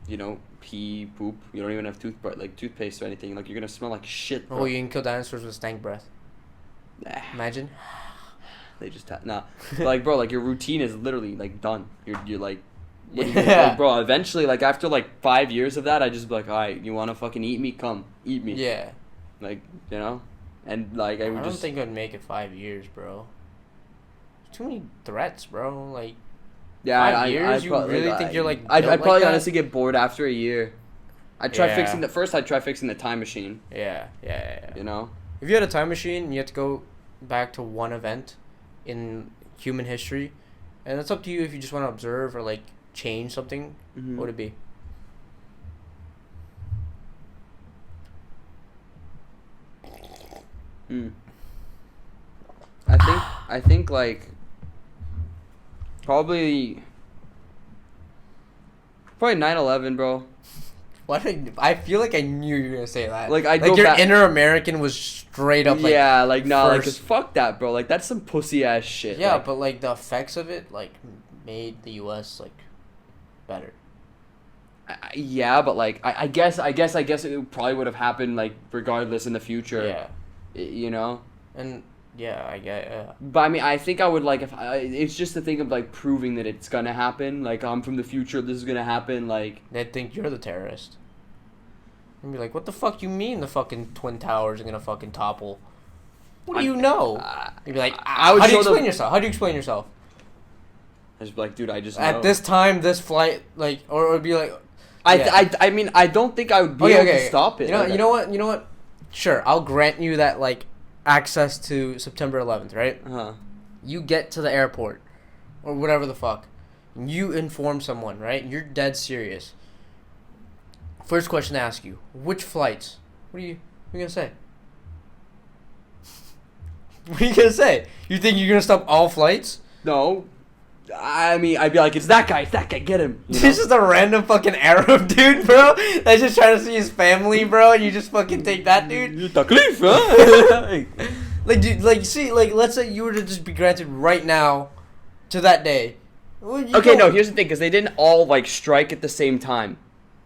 B: you know, pee, poop. You don't even have toothpaste or anything. Like you're gonna smell like shit. Bro.
A: Oh, you can kill dinosaurs with stank breath.
B: Nah.
A: Imagine.
B: They just like bro, like your routine is literally like done. You're like, what do you like, bro? Eventually, like after like 5 years of that, I just be like, all right, you want to fucking eat me? Come eat me.
A: Yeah.
B: Like you know, and like I
A: don't think I'd make it 5 years, bro. There's too many threats, bro. Like.
B: Yeah,
A: 5 years. You really think you're like?
B: I'd probably honestly get bored after a year. I'd try fixing the time machine.
A: Yeah.
B: You know,
A: if you had a time machine and you had to go back to one event in human history, and it's up to you if you just want to observe or like change something.
B: Mm-hmm.
A: What would it be?
B: I think like probably 9/11, bro.
A: What? I feel like I knew you were gonna say that.
B: Like
A: your inner American was straight up like.
B: Yeah, like no, like cause fuck that, bro. Like that's some pussy ass shit.
A: Yeah, but like the effects of it like made the U.S. like better.
B: Yeah, but like I guess it probably would have happened like regardless in the future.
A: Yeah.
B: You know.
A: And yeah, I get.
B: But I mean, I think I would like it's just the thing of like proving that it's gonna happen. Like I'm from the future, this is gonna happen. Like
A: they think you're the terrorist. And be like, what the fuck you mean the fucking Twin Towers are gonna fucking topple? What do you know? You'd be like, how do you explain yourself? How do you explain yourself?
B: I just be like, dude, I just know.
A: At this time, this flight, like, or it would be like,
B: I mean, I don't think I would be able to stop it.
A: You know what? Sure, I'll grant you that, like, access to September 11th, right?
B: Uh-huh.
A: You get to the airport, or whatever the fuck. You inform someone, right? You're dead serious. First question to ask you: which flights? What are you gonna say? What are you gonna say? You think you're gonna stop all flights?
B: No. I mean, I'd be like, it's that guy, get him. You know?
A: This is a random fucking Arab dude, bro. That's just trying to see his family, bro, and you just fucking take that dude.
B: Taklif, huh?
A: Let's say you were to just be granted right now to that day.
B: Okay, no, here's the thing, because they didn't all, like, strike at the same time.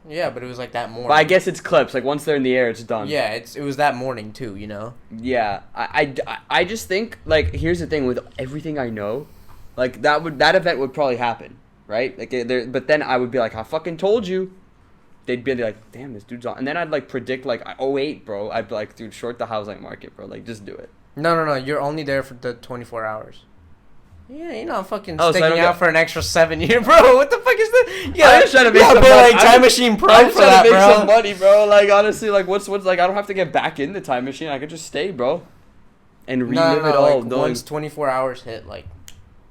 A: Yeah, but it was, like, that morning.
B: But I guess it's clips. Like, once they're in the air, it's done.
A: Yeah, it was that morning, too, you know?
B: Yeah. I just think, like, here's the thing. With everything I know, like, that event would probably happen, right? Like, but then I would be like, I fucking told you. They'd be like, damn, this dude's on. And then I'd, like, predict, like, 08, bro. I'd be like, dude, short the housing market, bro. Like, just do it.
A: No. You're only there for the 24 hours. Yeah, you're not fucking sticking out for an extra 7 years, bro. What the fuck is that? Yeah,
B: I'm just trying to make some money.
A: Like Time Machine Pro
B: I'm
A: for
B: trying
A: that,
B: to make
A: bro.
B: some money, bro. Like honestly, like what's like I don't have to get back in the time machine. I could just stay, bro, and relive it all.
A: Like, once 24 hours hit, like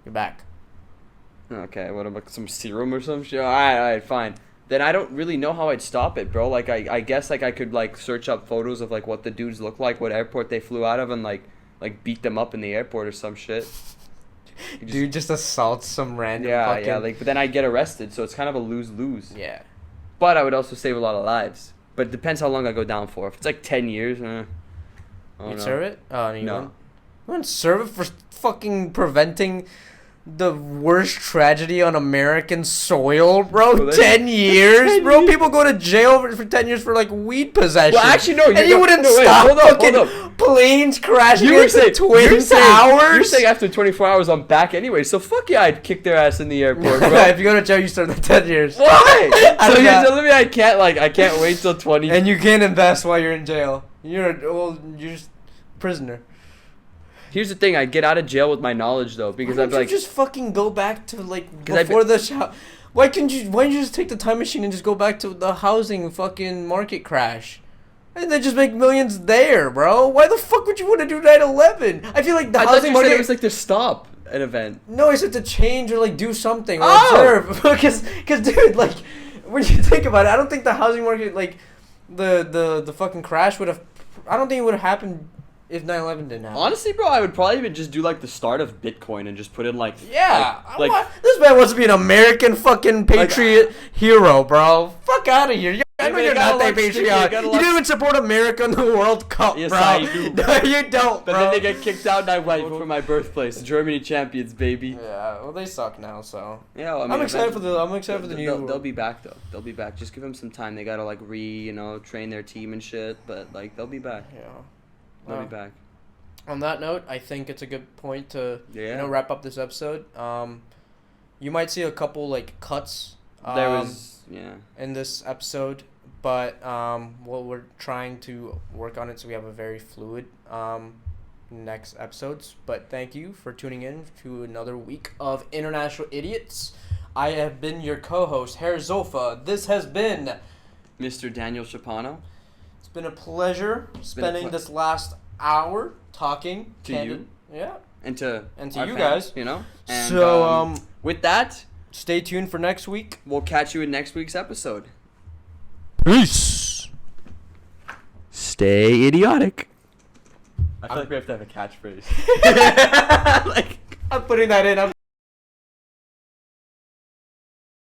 A: you're back.
B: Okay, what about some serum or some shit? All right, fine. Then I don't really know how I'd stop it, bro. Like I guess like I could like search up photos of like what the dudes look like, what airport they flew out of, and like beat them up in the airport or some shit.
A: Dude just assaults some random fucking...
B: Yeah, like, but then I get arrested, so it's kind of a lose-lose.
A: Yeah.
B: But I would also save a lot of lives. But it depends how long I go down for. If it's like 10 years,
A: You'd serve it? Oh, no.
B: No.
A: You wouldn't serve it for fucking preventing the worst tragedy on American soil, bro. 10 years, bro. People go to jail for 10 years for like weed possession.
B: Well, actually, no.
A: And you wouldn't stop fucking planes crashing into Twin Towers.
B: You're saying after 24 hours I'm back anyway. So fuck yeah, I'd kick their ass in the airport, bro.
A: If you go to jail, you serve the 10 years.
B: Why? So you're telling me I can't wait till 20.
A: And you can't invest while you're in jail. You're just a prisoner.
B: Here's the thing, I get out of jail with my knowledge though, because
A: Why
B: I'm
A: don't
B: like,
A: you just fucking go back to like before the show. Why don't you just take the time machine and just go back to the housing fucking market crash? And then just make millions there, bro. Why the fuck would you want to do 9/11? I feel like the housing market...
B: it was like to stop an event.
A: No, I said to change or like do something or observe. Because dude, like when you think about it, I don't think the housing market, like the fucking crash would have... I don't think it would have happened if 9/11 didn't happen.
B: Honestly, bro, I would probably even just do like the start of Bitcoin and just put in like...
A: Yeah. This man wants to be an American fucking patriot hero, bro. Fuck out of here. I know you're not that patriotic. You didn't even support America in the World Cup,
B: yes,
A: bro.
B: I do.
A: No, you don't, bro.
B: But then they get kicked out and I vote for my birthplace. Germany champions, baby.
A: Yeah, well, they suck now, so...
B: Yeah, well, I mean,
A: I'm excited for the new...
B: They'll be back, though. They'll be back. Just give them some time. They gotta, like, train their team and shit. But, like, they'll be back.
A: Yeah.
B: They'll be back.
A: On that note, I think it's a good point to wrap up this episode. You might see a couple like cuts in this episode, but we're trying to work on it so we have a very fluid next episodes. But thank you for tuning in to another week of International Idiots. I have been your co-host, Hariz Daniel. This has been
B: Mr. Daniel Shapano.
A: It's been a pleasure spending this last hour talking
B: to you, and to
A: you guys,
B: And,
A: so
B: with that,
A: stay tuned for next week.
B: We'll catch you in next week's episode.
A: Peace.
B: Stay idiotic. I feel like we have to have a catchphrase.
A: I'm putting that in.